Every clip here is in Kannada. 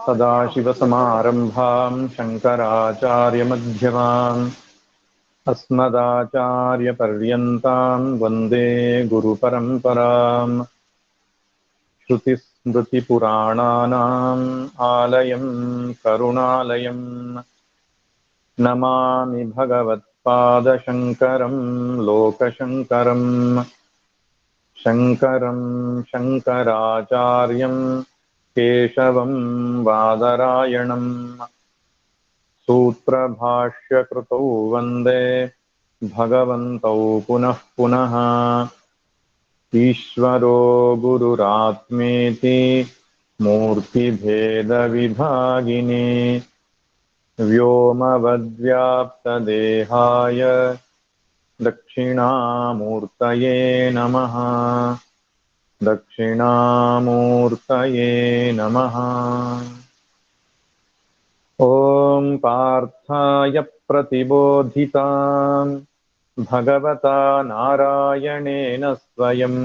सदाशिवसमारम्भां शङ्कराचार्यमध्यमाम् अस्मदाचार्यपर्यन्तां वन्दे गुरुपरम्पराम्। श्रुतिस्मृतिपुराणानाम् आलयं करुणालयं नमामि भगवत्पादशङ्करं लोकशङ्करम्। शङ्करं शङ्कराचार्यं केशवं बादरायणम् सूत्रभाष्यकृतौ वन्दे भगवन्तौ पुनः पुनः। ईश्वरो गुरुरात्मेति मूर्तिभेदविभागिने व्योमवद्व्याप्तदेहाय दक्षिणामूर्तये नमः। दक्षिणामूर्तये नमः। ॐ पार्थाय प्रतिबोधितां भगवता नारायणेन स्वयं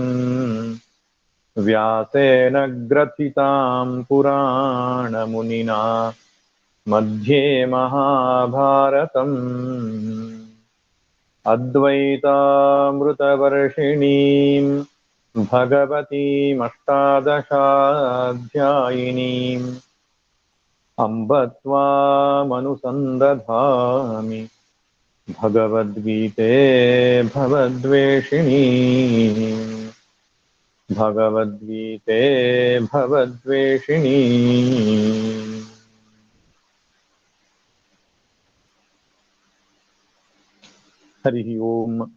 व्यासेन ग्रथितां पुराणमुनिना मध्ये महाभारतम् अद्वैतामृतवर्षिणीं भगवतीमष्टादशाध्यायिनीम् अम्ब त्वामनुसन्दधामि भगवद्गीते भवद्वेषिणी। भगवद्गीते भवद्वेषिणी। हरि ओम।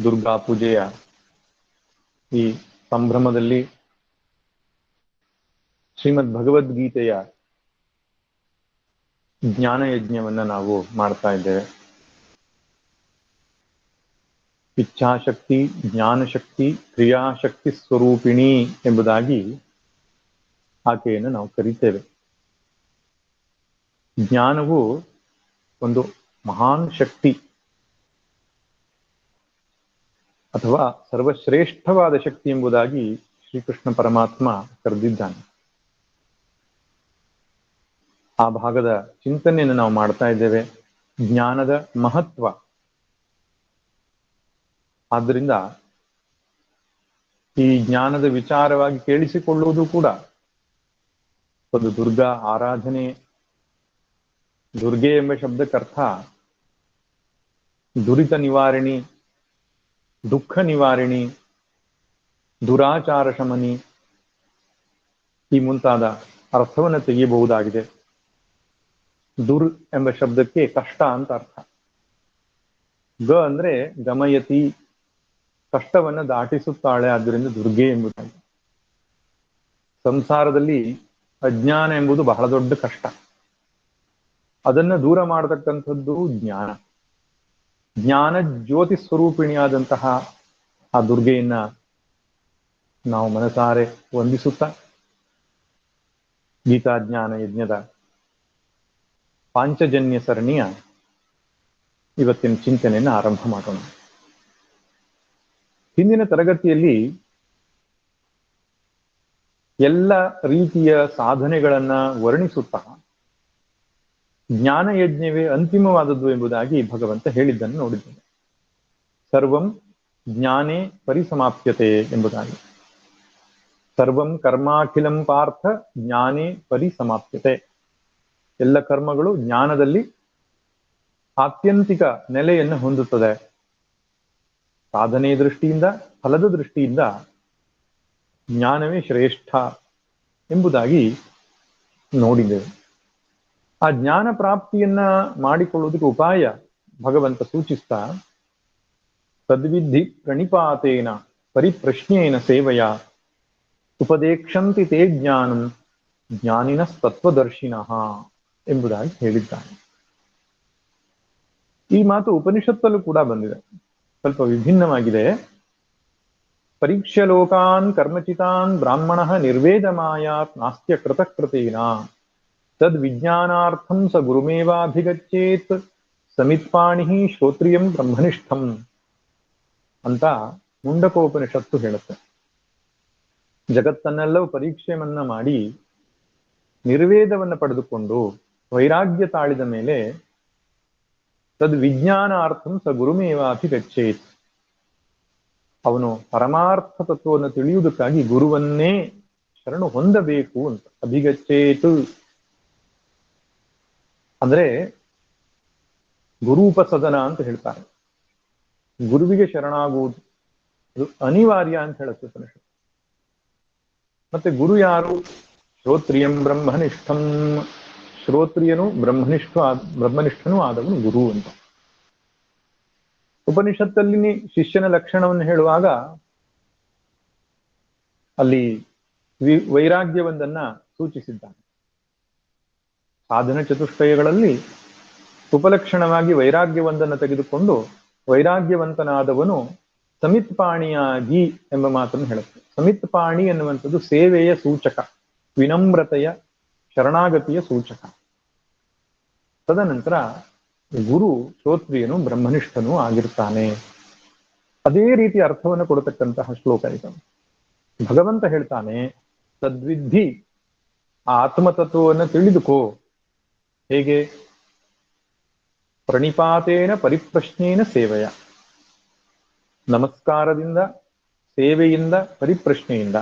ದುರ್ಗಾ ಪೂಜೆಯ ಈ ಸಂಭ್ರಮದಲ್ಲಿ ಶ್ರೀಮದ್ ಭಗವದ್ಗೀತೆಯ ಜ್ಞಾನ ಯಜ್ಞವನ್ನ ನಾವು ಮಾಡ್ತಾ ಇದ್ದೇವೆ. ಇಚ್ಛಾಶಕ್ತಿ, ಜ್ಞಾನಶಕ್ತಿ, ಕ್ರಿಯಾಶಕ್ತಿ ಸ್ವರೂಪಿಣಿ ಎಂಬುದಾಗಿ ಆಕೆಯನ್ನು ನಾವು ಕರೀತೇವೆ. ಜ್ಞಾನವು ಒಂದು ಮಹಾನ್ ಶಕ್ತಿ ಅಥವಾ ಸರ್ವಶ್ರೇಷ್ಠವಾದ ಶಕ್ತಿ ಎಂಬುದಾಗಿ ಶ್ರೀಕೃಷ್ಣ ಪರಮಾತ್ಮ ಕರೆದಿದ್ದಾನೆ. ಆ ಭಾಗದ ಚಿಂತನೆಯನ್ನು ನಾವು ಮಾಡ್ತಾ ಇದ್ದೇವೆ. ಜ್ಞಾನದ ಮಹತ್ವ. ಆದ್ದರಿಂದ ಈ ಜ್ಞಾನದ ವಿಚಾರವಾಗಿ ಕೇಳಿಸಿಕೊಳ್ಳುವುದು ಕೂಡ ಒಂದು ದುರ್ಗಾ ಆರಾಧನೆ. ದುರ್ಗೆ ಎಂಬ ಶಬ್ದಕ್ಕರ್ಥ ದುರಿತ ನಿವಾರಿಣಿ, ದುಃಖ ನಿವಾರಿಣಿ, ದುರಾಚಾರ ಶಮನಿ ಈ ಮುಂತಾದ ಅರ್ಥವನ್ನು ತೆಗೆಯಬಹುದಾಗಿದೆ. ದುರ್ ಎಂಬ ಶಬ್ದಕ್ಕೆ ಕಷ್ಟ ಅಂತ ಅರ್ಥ. ಗ ಅಂದ್ರೆ ಗಮಯತಿ, ಕಷ್ಟವನ್ನು ದಾಟಿಸುತ್ತಾಳೆ, ಆದ್ದರಿಂದ ದುರ್ಗೆ ಎಂಬುದಾಗಿ. ಸಂಸಾರದಲ್ಲಿ ಅಜ್ಞಾನ ಎಂಬುದು ಬಹಳ ದೊಡ್ಡ ಕಷ್ಟ. ಅದನ್ನ ದೂರ ಮಾಡತಕ್ಕಂಥದ್ದು ಜ್ಞಾನ. ಜ್ಞಾನ ಜ್ಯೋತಿ ಸ್ವರೂಪಿಣಿಯಾದಂತಹ ಆ ದುರ್ಗೆಯನ್ನ ನಾವು ಮನಸಾರೆ ವಂದಿಸುತ್ತಾ ಗೀತಾಜ್ಞಾನ ಯಜ್ಞದ ಪಾಂಚಜನ್ಯ ಸರಣಿಯ ಇವತ್ತಿನ ಚಿಂತನೆಯನ್ನು ಆರಂಭ ಮಾಡೋಣ. ಹಿಂದಿನ ತರಗತಿಯಲ್ಲಿ ಎಲ್ಲ ರೀತಿಯ ಸಾಧನೆಗಳನ್ನ ವರ್ಣಿಸುತ್ತಾ ಜ್ಞಾನ ಯಜ್ಞವೇ ಅಂತಿಮವಾದದ್ದು ಎಂಬುದಾಗಿ ಭಗವಂತ ಹೇಳಿದ್ದನ್ನು ನೋಡಿದ್ದೇನೆ. ಸರ್ವಂ ಜ್ಞಾನೇ ಪರಿಸಮಾಪ್ಯತೆ ಎಂಬುದಾಗಿ. ಸರ್ವಂ ಕರ್ಮಾಖಿಲಂ ಪಾರ್ಥ ಜ್ಞಾನೇ ಪರಿಸಮಾಪ್ಯತೆ. ಎಲ್ಲ ಕರ್ಮಗಳು ಜ್ಞಾನದಲ್ಲಿ ಆತ್ಯಂತಿಕ ನೆಲೆಯನ್ನು ಹೊಂದುತ್ತದೆ. ಸಾಧನೆಯ ದೃಷ್ಟಿಯಿಂದ, ಫಲದ ದೃಷ್ಟಿಯಿಂದ ಜ್ಞಾನವೇ ಶ್ರೇಷ್ಠ ಎಂಬುದಾಗಿ ನೋಡಿದ್ದೇವೆ. ಆ ಜ್ಞಾನ ಪ್ರಾಪ್ತಿಯನ್ನ ಮಾಡಿಕೊಳ್ಳುವುದಕ್ಕೆ ಉಪಾಯ ಭಗವಂತ ಸೂಚಿಸ್ತಾ ತದ್ವಿಧಿ ಪ್ರಣಿಪಾತೇನ ಪರಿಪ್ರಶ್ನೇನ ಸೇವೆಯ ಉಪದೇಕ್ಷಂತಿ ತೇ ಜ್ಞಾನಂ ಜ್ಞಾನಿನ ತತ್ವದರ್ಶಿನಃ ಎಂಬುದಾಗಿ ಹೇಳಿದ್ದಾನೆ. ಈ ಮಾತು ಉಪನಿಷತ್ತಲ್ಲೂ ಕೂಡ ಬಂದಿದೆ, ಸ್ವಲ್ಪ ವಿಭಿನ್ನವಾಗಿದೆ. ಪರೀಕ್ಷ್ಯ ಲೋಕಾನ್ ಕರ್ಮಚಿತಾನ್ ಬ್ರಾಹ್ಮಣ ನಿರ್ವೇದ ಮಾಯಾತ್ ನಾಸ್ತ್ಯ ಕೃತಕೃತೇನ ತದ್ ವಿಜ್ಞಾನಾರ್ಥಂ ಸ ಗುರುಮೇವಾಭಿಗಚ್ಚೇತ್ ಸಮಿತ್ಪಾಣಿ ಶ್ರೋತ್ರಿಯಂ ಬ್ರಹ್ಮನಿಷ್ಠಂ ಅಂತ ಮುಂಡಕೋಪನಿಷತ್ತು ಹೇಳುತ್ತೆ. ಜಗತ್ತನ್ನೆಲ್ಲವೂ ಪರೀಕ್ಷೆಯನ್ನ ಮಾಡಿ ನಿರ್ವೇದವನ್ನು ಪಡೆದುಕೊಂಡು ವೈರಾಗ್ಯ ತಾಳಿದ ಮೇಲೆ ತದ್ ವಿಜ್ಞಾನಾರ್ಥಂ ಸ ಗುರುಮೇವಾಪಿ ಗಚ್ಚೇತ್. ಅವನು ಪರಮಾರ್ಥ ತತ್ವವನ್ನು ತಿಳಿಯುವುದಕ್ಕಾಗಿ ಗುರುವನ್ನೇ ಶರಣು ಹೊಂದಬೇಕು ಅಂತ. ಅಭಿಗಚ್ಚೇತು ಅಂದ್ರೆ ಗುರೂಪಸದನ ಅಂತ ಹೇಳ್ತಾರೆ. ಗುರುವಿಗೆ ಶರಣಾಗುವುದು ಅದು ಅನಿವಾರ್ಯ ಅಂತ ಹೇಳುತ್ತೆ ಉಪನಿಷತ್ತು. ಮತ್ತೆ ಗುರು ಯಾರು? ಶ್ರೋತ್ರಿಯಂ ಬ್ರಹ್ಮನಿಷ್ಠಂ. ಶ್ರೋತ್ರಿಯನು ಬ್ರಹ್ಮನಿಷ್ಠನೂ ಆದವನು ಗುರು ಅಂತ. ಉಪನಿಷತ್ತಲ್ಲಿ ಶಿಷ್ಯನ ಲಕ್ಷಣವನ್ನು ಹೇಳುವಾಗ ಅಲ್ಲಿ ವೈರಾಗ್ಯವೊಂದನ್ನ ಸೂಚಿಸಿದ್ದಾನೆ. ಸಾಧನ ಚತುಷ್ಟಯಗಳಲ್ಲಿ ಉಪಲಕ್ಷಣವಾಗಿ ವೈರಾಗ್ಯವೊಂದನ್ನು ತೆಗೆದುಕೊಂಡು ವೈರಾಗ್ಯವಂತನಾದವನು ಸಮಿತ್ಪಾಣಿಯಾಗಿ ಎಂಬ ಮಾತನ್ನು ಹೇಳುತ್ತೆ. ಸಮಿತ್ಪಾಣಿ ಎನ್ನುವಂಥದ್ದು ಸೇವೆಯ ಸೂಚಕ, ವಿನಮ್ರತೆಯ ಶರಣಾಗತಿಯ ಸೂಚಕ. ತದನಂತರ ಗುರು ಶ್ರೋತ್ರಿಯನು ಬ್ರಹ್ಮನಿಷ್ಠನೂ ಆಗಿರ್ತಾನೆ. ಅದೇ ರೀತಿ ಅರ್ಥವನ್ನು ಕೊಡತಕ್ಕಂತಹ ಶ್ಲೋಕ ಇದು. ಭಗವಂತ ಹೇಳ್ತಾನೆ, ತದ್ವಿಧಿ ಆ ಆತ್ಮತತ್ವವನ್ನು ತಿಳಿದುಕೋ. ಹೇಗೆ? ಪ್ರಣಿಪಾತೇನ ಪರಿಪ್ರಶ್ನೇನ ಸೇವೆಯ. ನಮಸ್ಕಾರದಿಂದ, ಸೇವೆಯಿಂದ, ಪರಿಪ್ರಶ್ನೆಯಿಂದ.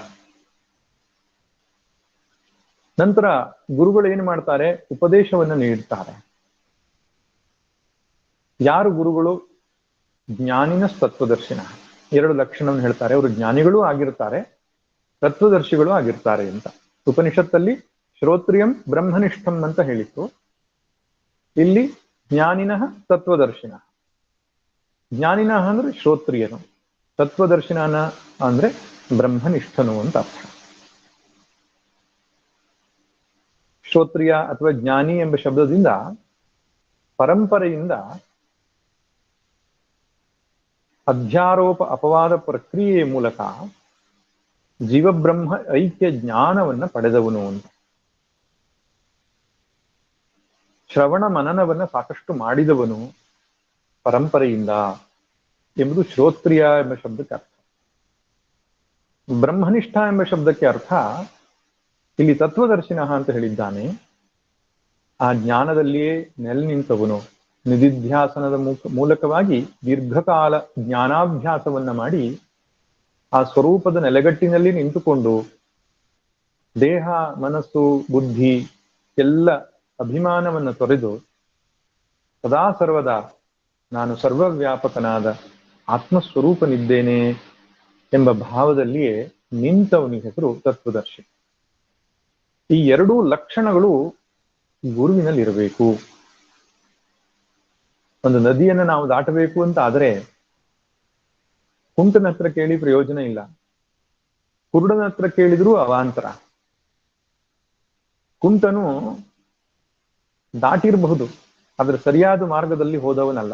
ನಂತರ ಗುರುಗಳು ಏನು ಮಾಡ್ತಾರೆ? ಉಪದೇಶವನ್ನು ನೀಡ್ತಾರೆ. ಯಾರು ಗುರುಗಳು? ಜ್ಞಾನಿನ ತತ್ವದರ್ಶಿನ. ಎರಡು ಲಕ್ಷಣವನ್ನು ಹೇಳ್ತಾರೆ. ಅವರು ಜ್ಞಾನಿಗಳೂ ಆಗಿರ್ತಾರೆ, ತತ್ವದರ್ಶಿಗಳು ಆಗಿರ್ತಾರೆ ಅಂತ. ಉಪನಿಷತ್ತಲ್ಲಿ ಶ್ರೋತ್ರಿಯಂ ಬ್ರಹ್ಮನಿಷ್ಠಂ ಅಂತ ಹೇಳಿತ್ತು. ಇಲ್ಲಿ ಜ್ಞಾನಿನ ತತ್ವದರ್ಶಿನ. ಜ್ಞಾನಿನ ಅಂದ್ರೆ ಶ್ರೋತ್ರಿಯನು, ತತ್ವದರ್ಶಿನ ಅಂದ್ರೆ ಬ್ರಹ್ಮನಿಷ್ಠನು ಅಂತ ಅರ್ಥ. ಶ್ರೋತ್ರಿಯ ಅಥವಾ ಜ್ಞಾನಿ ಎಂಬ ಶಬ್ದದಿಂದ ಪರಂಪರೆಯಿಂದ ಅಧ್ಯಾರೋಪ ಅಪವಾದ ಪ್ರಕ್ರಿಯೆಯ ಮೂಲಕ ಜೀವಬ್ರಹ್ಮ ಐಕ್ಯ ಜ್ಞಾನವನ್ನ ಪಡೆದವನು ಅಂತ. ಶ್ರವಣ ಮನನವನ್ನ ಸಾಕಷ್ಟು ಮಾಡಿದವನು ಪರಂಪರೆಯಿಂದ ಎಂಬುದು ಶ್ರೋತ್ರಿಯ ಎಂಬ ಶಬ್ದಕ್ಕೆ ಅರ್ಥ. ಬ್ರಹ್ಮನಿಷ್ಠ ಎಂಬ ಶಬ್ದಕ್ಕೆ ಅರ್ಥ ಇಲ್ಲಿ ತತ್ವದರ್ಶಿನ ಅಂತ ಹೇಳಿದ್ದಾನೆ. ಆ ಜ್ಞಾನದಲ್ಲಿಯೇ ನೆಲೆ ನಿಂತವನು. ನಿಧಿಧ್ಯಾಸನದ ಮೂಲಕವಾಗಿ ದೀರ್ಘಕಾಲ ಜ್ಞಾನಾಭ್ಯಾಸವನ್ನ ಮಾಡಿ ಆ ಸ್ವರೂಪದ ನೆಲೆಗಟ್ಟಿನಲ್ಲಿ ನಿಂತುಕೊಂಡು ದೇಹ, ಮನಸ್ಸು, ಬುದ್ಧಿ ಎಲ್ಲ ಅಭಿಮಾನವನ್ನು ತೊರೆದು ಸದಾ ಸರ್ವದಾ ನಾನು ಸರ್ವವ್ಯಾಪಕನಾದ ಆತ್ಮಸ್ವರೂಪನಿದ್ದೇನೆ ಎಂಬ ಭಾವದಲ್ಲಿಯೇ ನಿಂತವನಿಗೆ ಹೆಸರು ತತ್ವದರ್ಶಿ. ಈ ಎರಡೂ ಲಕ್ಷಣಗಳು ಗುರುವಿನಲ್ಲಿರಬೇಕು. ಒಂದು ನದಿಯನ್ನು ನಾವು ದಾಟಬೇಕು ಅಂತ ಆದ್ರೆ ಕುಂಟನ ಹತ್ರ ಕೇಳಿ ಪ್ರಯೋಜನ ಇಲ್ಲ, ಕುರುಡನ ಹತ್ರ ಕೇಳಿದ್ರೂ ಅವಾಂತರ. ಕುಂಟನು ದಾಟಿರಬಹುದು, ಆದ್ರೆ ಸರಿಯಾದ ಮಾರ್ಗದಲ್ಲಿ ಹೋದವನಲ್ಲ.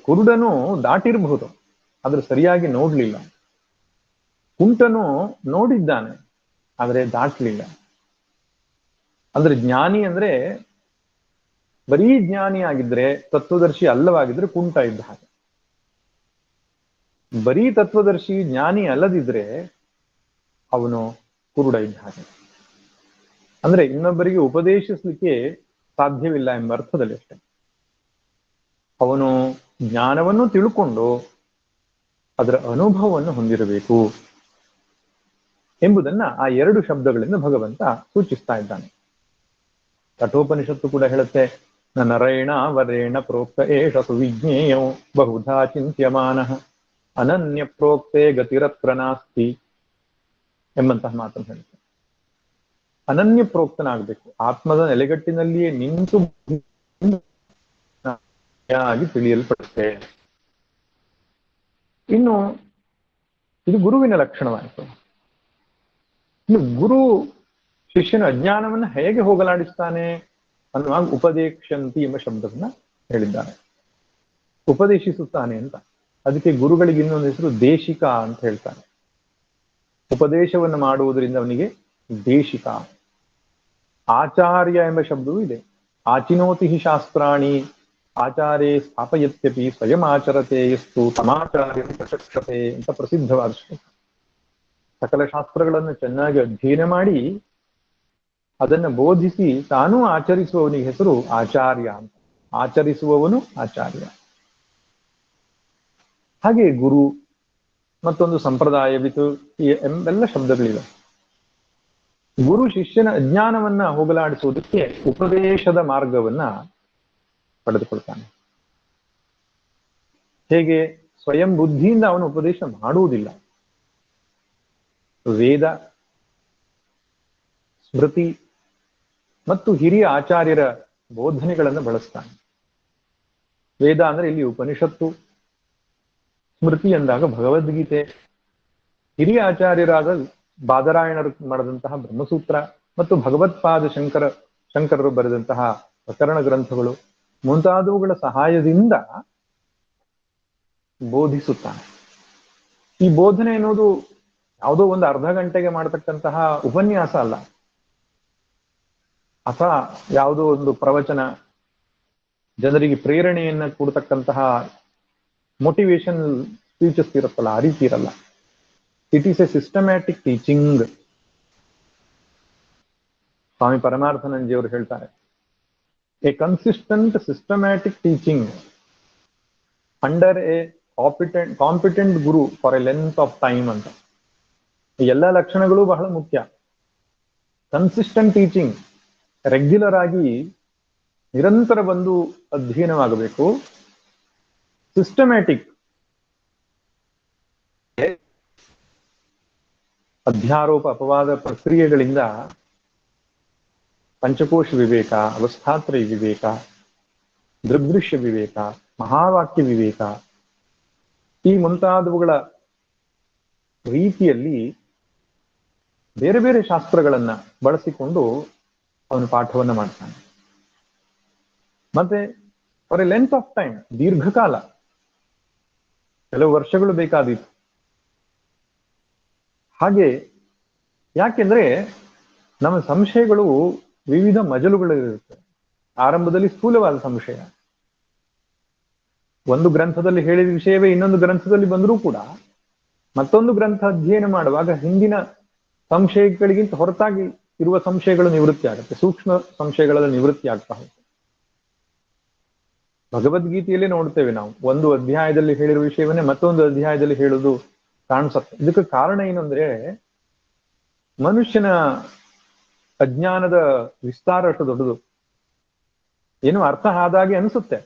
ಕುರುಡನು ದಾಟಿರಬಹುದು, ಆದ್ರೆ ಸರಿಯಾಗಿ ನೋಡ್ಲಿಲ್ಲ. ಕುಂಟನು ನೋಡಿದ್ದಾನೆ, ಆದ್ರೆ ದಾಟ್ಲಿಲ್ಲ. ಅಂದ್ರೆ ಜ್ಞಾನಿ ಅಂದ್ರೆ ಬರೀ ಜ್ಞಾನಿ ಆಗಿದ್ರೆ, ತತ್ವದರ್ಶಿ ಅಲ್ಲವಾಗಿದ್ರೆ ಕುಂಟ ಇದ್ದ ಹಾಗೆ. ಬರೀ ತತ್ವದರ್ಶಿ ಜ್ಞಾನಿ ಅಲ್ಲದಿದ್ರೆ ಅವನು ಕುರುಡ ಇದ್ದ ಹಾಗೆ. ಅಂದ್ರೆ ಇನ್ನೊಬ್ಬರಿಗೆ ಉಪದೇಶಿಸ್ಲಿಕ್ಕೆ ಸಾಧ್ಯವಿಲ್ಲ ಎಂಬ ಅರ್ಥದಲ್ಲಿ ಅಷ್ಟೆ. ಅವನು ಜ್ಞಾನವನ್ನು ತಿಳ್ಕೊಂಡು ಅದರ ಅನುಭವವನ್ನು ಹೊಂದಿರಬೇಕು ಎಂಬುದನ್ನ ಆ ಎರಡು ಶಬ್ದಗಳಿಂದ ಭಗವಂತ ಸೂಚಿಸ್ತಾ ಇದ್ದಾನೆ. ಕಠೋಪನಿಷತ್ತು ಕೂಡ ಹೇಳುತ್ತೆ, ನರೇಣ ವರೇಣ ಪ್ರೋಕ್ತ ಏಷ ಸುವಿಜ್ಞೇಯೋ ಬಹುಧಾ ಚಿಂತ್ಯಮಾನಃ ಅನನ್ಯ ಪ್ರೋಕ್ತೆ ಗತಿರತ್ರ ನಾಸ್ತಿ ಎಂಬಂತಹ ಮಾತನ್ನು ಹೇಳುತ್ತೆ. ಅನನ್ಯ ಪ್ರೋಕ್ತನಾಗಬೇಕು, ಆತ್ಮದ ನೆಲೆಗಟ್ಟಿನಲ್ಲಿಯೇ ನಿಂತು ಆಗಿ ತಿಳಿಯಲ್ಪಡುತ್ತೆ. ಇನ್ನು ಇದು ಗುರುವಿನ ಲಕ್ಷಣವಾಯಿತು. ಇನ್ನು ಗುರು ಶಿಷ್ಯನ ಅಜ್ಞಾನವನ್ನು ಹೇಗೆ ಹೋಗಲಾಡಿಸ್ತಾನೆ ಅನ್ನುವಾಗ ಉಪದೇಕ್ಷಂತಿ ಎಂಬ ಶಬ್ದವನ್ನ ಹೇಳಿದ್ದಾರೆ. ಉಪದೇಶಿಸುತ್ತಾನೆ ಅಂತ. ಅದಕ್ಕೆ ಗುರುಗಳಿಗೆ ಇನ್ನೊಂದು ಹೆಸರು ದೇಶಿಕ ಅಂತ ಹೇಳ್ತಾರೆ. ಉಪದೇಶವನ್ನು ಮಾಡುವುದರಿಂದ ಅವನಿಗೆ ದೇಶಿಕ. ಆಚಾರ್ಯ ಎಂಬ ಶಬ್ದವೂ ಇದೆ. ಆಚಿನೋತಿ ಶಾಸ್ತ್ರಾಣಿ ಆಚಾರೇ ಸ್ಥಾಪಯತ್ಯಪಿ ಸ್ವಯಂ ಆಚರತೆ ಎಷ್ಟು ತಮಾಚಾರ್ಯ ಪ್ರಶಕ್ಷತೆ ಅಂತ ಪ್ರಸಿದ್ಧವಾದ ಶ್ಲೋಕ. ಸಕಲ ಶಾಸ್ತ್ರಗಳನ್ನು ಚೆನ್ನಾಗಿ ಅಧ್ಯಯನ ಮಾಡಿ ಅದನ್ನು ಬೋಧಿಸಿ ತಾನೂ ಆಚರಿಸುವವನಿಗೆ ಹೆಸರು ಆಚಾರ್ಯ ಅಂತ. ಆಚರಿಸುವವನು ಆಚಾರ್ಯ. ಹಾಗೆ ಗುರು, ಮತ್ತೊಂದು ಸಂಪ್ರದಾಯವಿತು ಎಂಬೆಲ್ಲ ಶಬ್ದಗಳಿವೆ. ಗುರು ಶಿಷ್ಯನ ಅಜ್ಞಾನವನ್ನ ಹೋಗಲಾಡಿಸುವುದಕ್ಕೆ ಉಪದೇಶದ ಮಾರ್ಗವನ್ನ ಪಡೆದುಕೊಳ್ತಾನೆ. ಹೇಗೆ? ಸ್ವಯಂ ಬುದ್ಧಿಯಿಂದ ಅವನು ಉಪದೇಶ ಮಾಡುವುದಿಲ್ಲ. ವೇದ, ಸ್ಮೃತಿ ಮತ್ತು ಹಿರಿಯ ಆಚಾರ್ಯರ ಬೋಧನೆಗಳನ್ನು ಬಳಸ್ತಾನೆ. ವೇದ ಅಂದ್ರೆ ಇಲ್ಲಿ ಉಪನಿಷತ್ತು, ಸ್ಮೃತಿ ಎಂದಾಗ ಭಗವದ್ಗೀತೆ, ಹಿರಿಯ ಆಚಾರ್ಯರಾದ ಬಾದರಾಯಣರು ಮಾಡಿದಂತಹ ಬ್ರಹ್ಮಸೂತ್ರ ಮತ್ತು ಭಗವತ್ಪಾದ ಶಂಕರರು ಬರೆದಂತಹ ಪ್ರಕರಣ ಗ್ರಂಥಗಳು ಮುಂತಾದವುಗಳ ಸಹಾಯದಿಂದ ಬೋಧಿಸುತ್ತಾನೆ. ಈ ಬೋಧನೆ ಎನ್ನುವುದು ಯಾವುದೋ ಒಂದು ಅರ್ಧ ಗಂಟೆಗೆ ಮಾಡತಕ್ಕಂತಹ ಉಪನ್ಯಾಸ ಅಲ್ಲ, ಅಥವಾ ಯಾವುದೋ ಒಂದು ಪ್ರವಚನ, ಜನರಿಗೆ ಪ್ರೇರಣೆಯನ್ನ ಕೊಡ್ತಕ್ಕಂತಹ ಮೋಟಿವೇಶನ್ ಸ್ಪೀಚಸ್ ಇರುತ್ತಲ್ಲ, ಆ ರೀತಿ ಇರಲ್ಲ. It is a systematic teaching. Swami ಪರಮಾರ್ಥಾನಂದಜಿಯವರು ಹೇಳ್ತಾರೆ, a consistent systematic teaching under a competent guru for a length of time ಅಂತ. ಎಲ್ಲ ಲಕ್ಷಣಗಳು ಬಹಳ ಮುಖ್ಯ. ಕನ್ಸಿಸ್ಟೆಂಟ್ ಟೀಚಿಂಗ್, ರೆಗ್ಯುಲರ್ ಆಗಿ ನಿರಂತರ ಬಂದು ಅಧ್ಯಯನವಾಗಬೇಕು. ಸಿಸ್ಟಮ್ಯಾಟಿಕ್, ಅಧ್ಯಾರೋಪ ಅಪವಾದ ಪ್ರಕ್ರಿಯೆಗಳಿಂದ ಪಂಚಕೋಶ ವಿವೇಕ, ಅವಸ್ಥಾತ್ರಯ ವಿವೇಕ, ದೃಗ್ದೃಶ್ಯ ವಿವೇಕ, ಮಹಾವಾಕ್ಯ ವಿವೇಕ, ಈ ಮುಂತಾದವುಗಳ ರೀತಿಯಲ್ಲಿ ಬೇರೆ ಬೇರೆ ಶಾಸ್ತ್ರಗಳನ್ನ ಬಳಸಿಕೊಂಡು ಅವನು ಪಾಠವನ್ನ ಮಾಡ್ತಾನೆ. ಮತ್ತೆ for a length of time, ದೀರ್ಘಕಾಲ, ಕೆಲವು ವರ್ಷಗಳು ಬೇಕಾದೀತು. ಹಾಗೆ ಯಾಕೆಂದ್ರೆ ನಮ್ಮ ಸಂಶಯಗಳು ವಿವಿಧ ಮಜಲುಗಳಿರುತ್ತೆ. ಆರಂಭದಲ್ಲಿ ಸ್ಥೂಲವಾದ ಸಂಶಯ, ಒಂದು ಗ್ರಂಥದಲ್ಲಿ ಹೇಳಿದ ವಿಷಯವೇ ಇನ್ನೊಂದು ಗ್ರಂಥದಲ್ಲಿ ಬಂದರೂ ಕೂಡ ಮತ್ತೊಂದು ಗ್ರಂಥ ಅಧ್ಯಯನ ಮಾಡುವಾಗ ಹಿಂದಿನ ಸಂಶಯಗಳಿಗಿಂತ ಹೊರತಾಗಿ ಇರುವ ಸಂಶಯಗಳು ನಿವೃತ್ತಿ ಆಗುತ್ತೆ, ಸೂಕ್ಷ್ಮ ಸಂಶಯಗಳೆಲ್ಲ ನಿವೃತ್ತಿ ಆಗ್ತಾ ಹೋಗುತ್ತೆ. ಭಗವದ್ಗೀತೆಯಲ್ಲೇ ನೋಡ್ತೇವೆ ನಾವು, ಒಂದು ಅಧ್ಯಾಯದಲ್ಲಿ ಹೇಳಿರುವ ವಿಷಯವನ್ನೇ ಮತ್ತೊಂದು ಅಧ್ಯಾಯದಲ್ಲಿ ಹೇಳುವುದು ಕಾಣಿಸುತ್ತೆ. ಇದಕ್ಕೆ ಕಾರಣ ಏನು ಅಂದ್ರೆ, ಮನುಷ್ಯನ ಅಜ್ಞಾನದ ವಿಸ್ತಾರ ಅಷ್ಟು ದೊಡ್ಡದು. ಏನು ಅರ್ಥ ಆದಾಗೆ ಅನಿಸುತ್ತೆ,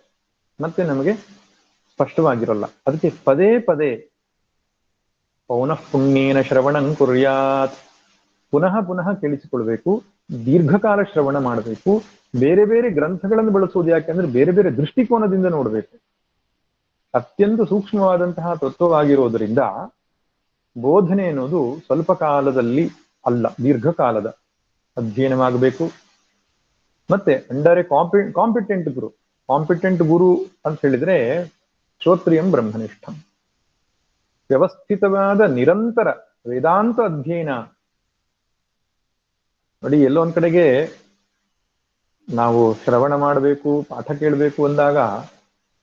ಮತ್ತೆ ನಮಗೆ ಸ್ಪಷ್ಟವಾಗಿರಲ್ಲ. ಅದಕ್ಕೆ ಪದೇ ಪದೇ ಪೌನಃ ಪುಣ್ಯೇನ ಶ್ರವಣಂ ಕುರ್ಯಾತ್, ಪುನಃ ಪುನಃ ಕೇಳಿಸಿಕೊಳ್ಬೇಕು, ದೀರ್ಘಕಾಲ ಶ್ರವಣ ಮಾಡಬೇಕು. ಬೇರೆ ಬೇರೆ ಗ್ರಂಥಗಳನ್ನು ಬಳಸುವುದು ಯಾಕೆಂದ್ರೆ ಬೇರೆ ಬೇರೆ ದೃಷ್ಟಿಕೋನದಿಂದ ನೋಡಬೇಕು. ಅತ್ಯಂತ ಸೂಕ್ಷ್ಮವಾದಂತಹ ತತ್ವವಾಗಿರೋದ್ರಿಂದ ಬೋಧನೆ ಅನ್ನೋದು ಸ್ವಲ್ಪ ಕಾಲದಲ್ಲಿ ಅಲ್ಲ, ದೀರ್ಘಕಾಲದ ಅಧ್ಯಯನವಾಗಬೇಕು. ಮತ್ತೆ under a competent guru. Competent guru ಅಂತ ಹೇಳಿದ್ರೆ ಶ್ರೋತ್ರಿಯಂ ಬ್ರಹ್ಮನಿಷ್ಠಂ, ವ್ಯವಸ್ಥಿತವಾದ ನಿರಂತರ ವೇದಾಂತ ಅಧ್ಯಯನ. ನೋಡಿ, ಎಲ್ಲೋ ಒಂದ್ ಕಡೆಗೆ ನಾವು ಶ್ರವಣ ಮಾಡಬೇಕು, ಪಾಠ ಕೇಳಬೇಕು ಅಂದಾಗ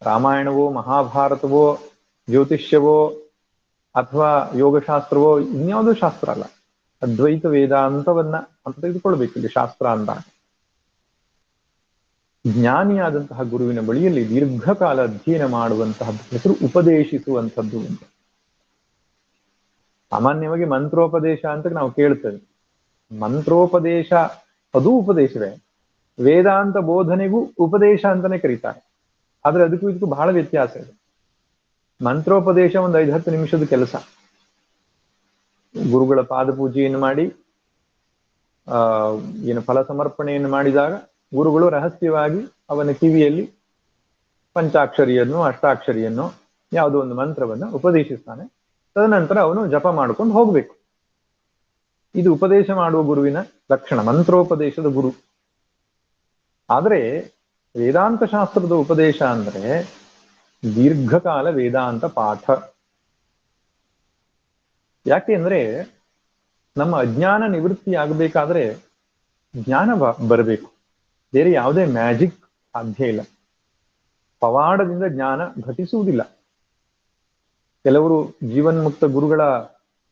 ರಾಮಾಯಣವೋ ಮಹಾಭಾರತವೋ ಜ್ಯೋತಿಷ್ಯವೋ ಅಥವಾ ಯೋಗಶಾಸ್ತ್ರವೋ ಇನ್ಯಾವುದೋ ಶಾಸ್ತ್ರ ಅಲ್ಲ, ಅದ್ವೈತ ವೇದಾಂತವನ್ನ ಅಂತ ತೆಗೆದುಕೊಳ್ಬೇಕು ಇಲ್ಲಿ ಶಾಸ್ತ್ರ ಅಂದಾಗ. ಜ್ಞಾನಿಯಾದಂತಹ ಗುರುವಿನ ಬಳಿಯಲ್ಲಿ ದೀರ್ಘಕಾಲ ಅಧ್ಯಯನ ಮಾಡುವಂತಹ ಹೆಸರು ಉಪದೇಶಿಸುವಂಥದ್ದು ಅಂತ. ಸಾಮಾನ್ಯವಾಗಿ ಮಂತ್ರೋಪದೇಶ ಅಂತ ನಾವು ಕೇಳ್ತೇವೆ. ಮಂತ್ರೋಪದೇಶ ಅದೂ ಉಪದೇಶವೇ, ವೇದಾಂತ ಬೋಧನೆಗೂ ಉಪದೇಶ ಅಂತಾನೆ ಕರೀತಾರೆ. ಆದ್ರೆ ಅದಕ್ಕೂ ಇದಕ್ಕೂ ಬಹಳ ವ್ಯತ್ಯಾಸ ಇದೆ. ಮಂತ್ರೋಪದೇಶ ಒಂದು 5-10 ನಿಮಿಷದ ಕೆಲಸ. ಗುರುಗಳ ಪಾದ ಪೂಜೆಯನ್ನು ಮಾಡಿ ಏನು ಫಲ ಸಮರ್ಪಣೆಯನ್ನು ಮಾಡಿದಾಗ ಗುರುಗಳು ರಹಸ್ಯವಾಗಿ ಅವನ ಕಿವಿಯಲ್ಲಿ ಪಂಚಾಕ್ಷರಿಯನ್ನು ಅಷ್ಟಾಕ್ಷರಿಯನ್ನು ಯಾವುದೋ ಒಂದು ಮಂತ್ರವನ್ನು ಉಪದೇಶಿಸ್ತಾನೆ. ತದನಂತರ ಅವನು ಜಪ ಮಾಡ್ಕೊಂಡು ಹೋಗ್ಬೇಕು. ಇದು ಉಪದೇಶ ಮಾಡುವ ಗುರುವಿನ ಲಕ್ಷಣ, ಮಂತ್ರೋಪದೇಶದ ಗುರು. ಆದ್ರೆ ವೇದಾಂತ ಶಾಸ್ತ್ರದ ಉಪದೇಶ ಅಂದ್ರೆ ದೀರ್ಘಕಾಲ ವೇದಾಂತ ಪಾಠ. ಯಾಕೆ ಅಂದ್ರೆ ನಮ್ಮ ಅಜ್ಞಾನ ನಿವೃತ್ತಿ ಆಗಬೇಕಾದ್ರೆ ಜ್ಞಾನ ಬರಬೇಕು, ಬೇರೆ ಯಾವುದೇ ಮ್ಯಾಜಿಕ್ ಸಾಧ್ಯ ಇಲ್ಲ. ಪವಾಡದಿಂದ ಜ್ಞಾನ ಘಟಿಸುವುದಿಲ್ಲ. ಕೆಲವರು ಜೀವನ್ಮುಕ್ತ ಗುರುಗಳ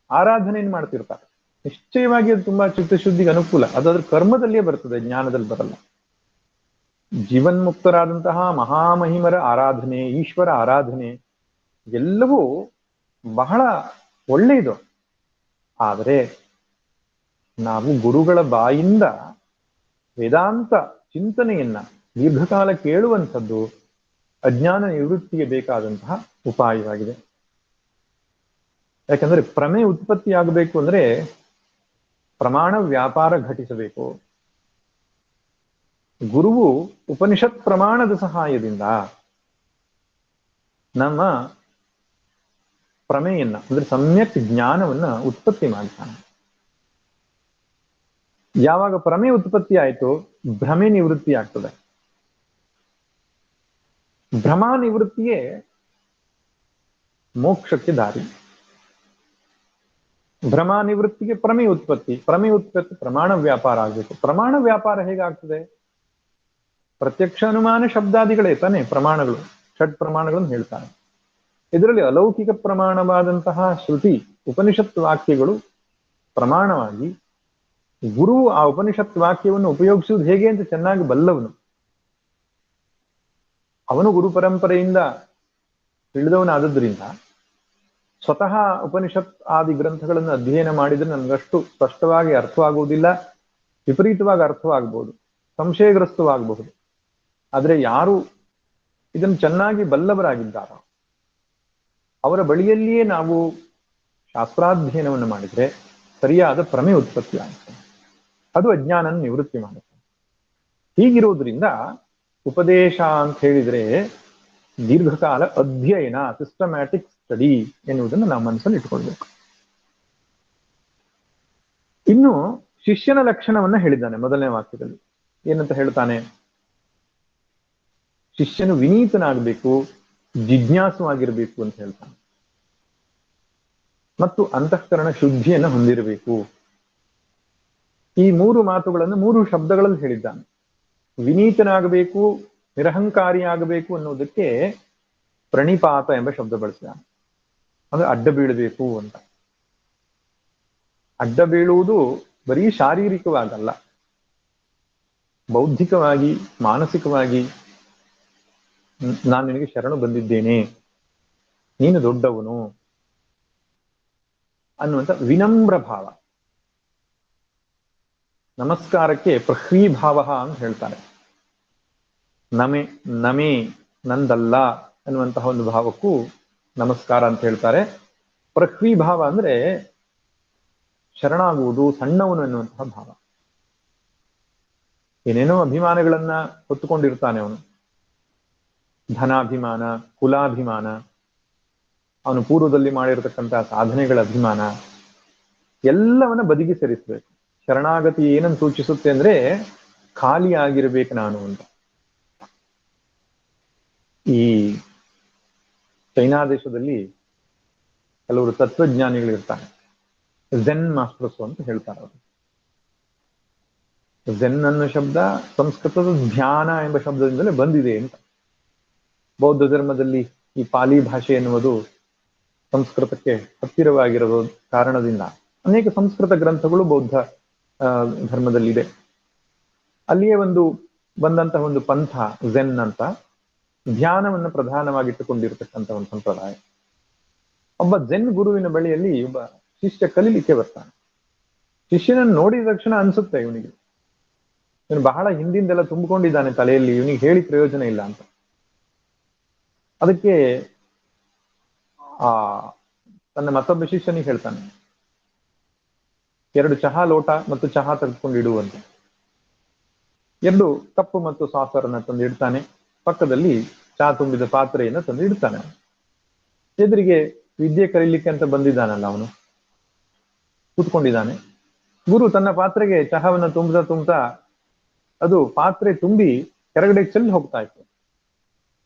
ಆರಾಧನೆಯನ್ನು ಮಾಡ್ತಿರ್ತಾರೆ. ನಿಶ್ಚಯವಾಗಿ ಅದು ತುಂಬಾ ಚಿತ್ತಶುದ್ಧಿಗೆ ಅನುಕೂಲ. ಅದಾದ್ರೂ ಕರ್ಮದಲ್ಲಿಯೇ ಬರ್ತದೆ, ಜ್ಞಾನದಲ್ಲಿ ಬರಲ್ಲ. ಜೀವನ್ಮುಕ್ತರಾದಂತಹ ಮಹಾಮಹಿಮರ ಆರಾಧನೆ, ಈಶ್ವರ ಆರಾಧನೆ ಎಲ್ಲವೂ ಬಹಳ ಒಳ್ಳೆಯದು. ಆದರೆ ನಾವು ಗುರುಗಳ ಬಾಯಿಂದ ವೇದಾಂತ ಚಿಂತನೆಯನ್ನ ದೀರ್ಘಕಾಲ ಕೇಳುವಂಥದ್ದು ಅಜ್ಞಾನ ನಿವೃತ್ತಿಗೆ ಬೇಕಾದಂತಹ ಉಪಾಯವಾಗಿದೆ. ಯಾಕಂದ್ರೆ ಪ್ರಮೇಯ ಉತ್ಪತ್ತಿ ಆಗಬೇಕು ಅಂದ್ರೆ ಪ್ರಮಾಣ ವ್ಯಾಪಾರ ಘಟಿಸಬೇಕು. ಗುರುವು ಉಪನಿಷತ್ ಪ್ರಮಾಣದ ಸಹಾಯದಿಂದ ನಮ್ಮ ಪ್ರಮೇಯನ್ನ ಅಂದ್ರೆ ಸಮ್ಯಕ್ ಜ್ಞಾನವನ್ನ ಉತ್ಪತ್ತಿ ಮಾಡ್ತಾನೆ. ಯಾವಾಗ ಪ್ರಮೇಯ ಉತ್ಪತ್ತಿ ಆಯಿತು, ಭ್ರಮೆ ನಿವೃತ್ತಿ ಆಗ್ತದೆ. ಭ್ರಮ ನಿವೃತ್ತಿಯೇ ಮೋಕ್ಷಕ್ಕೆ ದಾರಿ. ಭ್ರಮ ನಿವೃತ್ತಿಗೆ ಪ್ರಮೇಯ ಉತ್ಪತ್ತಿ, ಪ್ರಮೇಯ ಉತ್ಪತ್ತಿ ಪ್ರಮಾಣ ವ್ಯಾಪಾರ ಆಗಬೇಕು. ಪ್ರಮಾಣ ವ್ಯಾಪಾರ ಹೇಗಾಗ್ತದೆ? ಪ್ರತ್ಯಕ್ಷ ಅನುಮಾನ ಶಬ್ದಾದಿಗಳೇ ತಾನೆ ಪ್ರಮಾಣಗಳು, ಷಡ್ ಪ್ರಮಾಣಗಳನ್ನು ಹೇಳ್ತಾರೆ. ಇದರಲ್ಲಿ ಅಲೌಕಿಕ ಪ್ರಮಾಣವಾದಂತಹ ಶ್ರುತಿ ಉಪನಿಷತ್ ವಾಕ್ಯಗಳು ಪ್ರಮಾಣವಾಗಿ, ಗುರು ಆ ಉಪನಿಷತ್ ವಾಕ್ಯವನ್ನು ಉಪಯೋಗಿಸುವುದು ಹೇಗೆ ಅಂತ ಚೆನ್ನಾಗಿ ಬಲ್ಲವನು, ಅವನು ಗುರು ಪರಂಪರೆಯಿಂದ ತಿಳಿದವನಾದದ್ರಿಂದ ಸ್ವತಃ ಉಪನಿಷತ್ ಆದಿ ಗ್ರಂಥಗಳನ್ನು ಅಧ್ಯಯನ ಮಾಡಿದ್ರೆ ನಮಗಷ್ಟು ಸ್ಪಷ್ಟವಾಗಿ ಅರ್ಥವಾಗುವುದಿಲ್ಲ, ವಿಪರೀತವಾಗಿ ಅರ್ಥವಾಗಬಹುದು, ಸಂಶಯಗ್ರಸ್ತವಾಗಬಹುದು. ಆದರೆ ಯಾರು ಇದನ್ನು ಚೆನ್ನಾಗಿ ಬಲ್ಲವರಾಗಿದ್ದಾರೋ ಅವರ ಬಳಿಯಲ್ಲಿಯೇ ನಾವು ಶಾಸ್ತ್ರಾಧ್ಯಯನವನ್ನು ಮಾಡಿದ್ರೆ ಸರಿಯಾದ ಪ್ರಮೇಯ ಉತ್ಪತ್ತಿ ಆಗುತ್ತೆ. ಅದು ಅಜ್ಞಾನ ನಿವೃತ್ತಿ ಮಾಡುತ್ತೆ. ಹೀಗಿರೋದ್ರಿಂದ ಉಪದೇಶ ಅಂತ ಹೇಳಿದ್ರೆ ದೀರ್ಘಕಾಲ ಅಧ್ಯಯನ, ಸಿಸ್ಟಮ್ಯಾಟಿಕ್ ಸ್ಟಡಿ ಎನ್ನುವುದನ್ನು ನಾವು ಮನಸ್ಸಲ್ಲಿ ಇಟ್ಕೊಳ್ಬೇಕು. ಇನ್ನು ಶಿಷ್ಯನ ಲಕ್ಷಣವನ್ನ ಹೇಳಿದ್ದಾನೆ ಮೊದಲನೇ ವಾಕ್ಯದಲ್ಲಿ. ಏನಂತ ಹೇಳ್ತಾನೆ? ಶಿಷ್ಯನು ವಿನೀತನಾಗಬೇಕು, ಜಿಜ್ಞಾಸುವಾಗಿರ್ಬೇಕು ಅಂತ ಹೇಳ್ತಾನೆ. ಮತ್ತು ಅಂತಃಕರಣ ಶುದ್ಧಿಯನ್ನು ಹೊಂದಿರಬೇಕು. ಈ ಮೂರು ಮಾತುಗಳನ್ನು ಮೂರು ಶಬ್ದಗಳಲ್ಲಿ ಹೇಳಿದ್ದಾನೆ. ವಿನೀತನಾಗಬೇಕು, ನಿರಹಂಕಾರಿಯಾಗಬೇಕು ಅನ್ನೋದಕ್ಕೆ ಪ್ರಣಿಪಾತ ಎಂಬ ಶಬ್ದ ಬಳಸಿದ್ದಾನೆ. ಅಂದ್ರೆ ಅಡ್ಡ ಬೀಳಬೇಕು ಅಂತ. ಅಡ್ಡ ಬೀಳುವುದು ಬರೀ ಶಾರೀರಿಕವಾಗಲ್ಲ, ಬೌದ್ಧಿಕವಾಗಿ, ಮಾನಸಿಕವಾಗಿ. ನಾನು ನಿನಗೆ ಶರಣು ಬಂದಿದ್ದೇನೆ, ನೀನು ದೊಡ್ಡವನು ಅನ್ನುವಂಥ ವಿನಮ್ರ ಭಾವ. ನಮಸ್ಕಾರಕ್ಕೆ ಪ್ರಹ್ವೀಭಾವ ಅಂತ ಹೇಳ್ತಾರೆ. ನಮೇ ನಂದಲ್ಲ ಅನ್ನುವಂತಹ ಒಂದು ಭಾವಕ್ಕೂ ನಮಸ್ಕಾರ ಅಂತ ಹೇಳ್ತಾರೆ. ಪ್ರಹ್ವೀಭಾವ ಅಂದ್ರೆ ಶರಣಾಗುವುದು, ಸಣ್ಣವನು ಎನ್ನುವಂತಹ ಭಾವ. ಏನೇನೋ ಅಭಿಮಾನಗಳನ್ನ ಹೊತ್ತುಕೊಂಡಿರ್ತಾನೆ ಅವನು. ಧನಾಭಿಮಾನ, ಕುಲಾಭಿಮಾನ, ಅವನು ಪೂರ್ವದಲ್ಲಿ ಮಾಡಿರತಕ್ಕಂತಹ ಸಾಧನೆಗಳ ಅಭಿಮಾನ, ಎಲ್ಲವನ್ನ ಬದಿಗೆ ಸರಿಸಬೇಕು. ಶರಣಾಗತಿ ಏನನ್ನು ಸೂಚಿಸುತ್ತೆ ಅಂದ್ರೆ ಖಾಲಿ ಆಗಿರ್ಬೇಕು ನಾನು ಅಂತ. ಈ ಚೈನಾ ದೇಶದಲ್ಲಿ ಕೆಲವರು ತತ್ವಜ್ಞಾನಿಗಳಿರ್ತಾರೆ, ಝೆನ್ ಮಾಸ್ಟರ್ಸ್ ಅಂತ ಹೇಳ್ತಾರೆ ಅವರು. ಝೆನ್ ಅನ್ನೋ ಶಬ್ದ ಸಂಸ್ಕೃತದ ಧ್ಯಾನ ಎಂಬ ಶಬ್ದದಿಂದಲೇ ಬಂದಿದೆ ಅಂತ. ಬೌದ್ಧ ಧರ್ಮದಲ್ಲಿ ಈ ಪಾಲಿ ಭಾಷೆ ಎನ್ನುವುದು ಸಂಸ್ಕೃತಕ್ಕೆ ಹತ್ತಿರವಾಗಿರುವ ಕಾರಣದಿಂದ ಅನೇಕ ಸಂಸ್ಕೃತ ಗ್ರಂಥಗಳು ಬೌದ್ಧ ಧರ್ಮದಲ್ಲಿದೆ. ಅಲ್ಲಿಯೇ ಬಂದಂತಹ ಒಂದು ಪಂಥ ಝೆನ್ ಅಂತ, ಧ್ಯಾನವನ್ನು ಪ್ರಧಾನವಾಗಿಟ್ಟುಕೊಂಡಿರತಕ್ಕಂಥ ಒಂದು ಸಂಪ್ರದಾಯ. ಒಬ್ಬ ಝೆನ್ ಗುರುವಿನ ಬಳಿಯಲ್ಲಿ ಒಬ್ಬ ಶಿಷ್ಯ ಕಲೀಲಿಕ್ಕೆ ಬರ್ತಾನೆ. ಶಿಷ್ಯನನ್ನು ನೋಡಿದ ತಕ್ಷಣ ಅನ್ಸುತ್ತೆ ಇವನಿಗೆ ಇವನು ಬಹಳ ಹಿಂದಿಂದೆಲ್ಲ ತುಂಬಿಕೊಂಡಿದ್ದಾನೆ ತಲೆಯಲ್ಲಿ, ಇವನಿಗೆ ಹೇಳಿ ಪ್ರಯೋಜನ ಇಲ್ಲ ಅಂತ. ಅದಕ್ಕೆ ತನ್ನ ಮತ್ತೊಬ್ಬ ಶಿಷ್ಯನಿಗೆ ಹೇಳ್ತಾನೆ, 2 ಚಹಾ ಲೋಟ ಮತ್ತು ಚಹಾ ತೆಗೆದುಕೊಂಡಿಡುವಂತ. 2 ಕಪ್ಪು ಮತ್ತು ಸಾಸರನ್ನ ತಂದು ಇಡ್ತಾನೆ. ಪಕ್ಕದಲ್ಲಿ ಚಹಾ ತುಂಬಿದ ಪಾತ್ರೆಯನ್ನು ತಂದು ಇಡ್ತಾನೆ. ಎದುರಿಗೆ ವಿದ್ಯೆ ಕಲೀಲಿಕ್ಕೆ ಅಂತ ಬಂದಿದ್ದಾನಲ್ಲ ಅವನು, ಕೂತ್ಕೊಂಡಿದ್ದಾನೆ. ಗುರು ತನ್ನ ಪಾತ್ರೆಗೆ ಚಹಾವನ್ನ ತುಂಬುತ್ತಾ ಅದು ಪಾತ್ರೆ ತುಂಬಿ ಕೆಳಗಡೆ ಚೆಲ್ಲಿ ಹೋಗ್ತಾ ಇತ್ತು.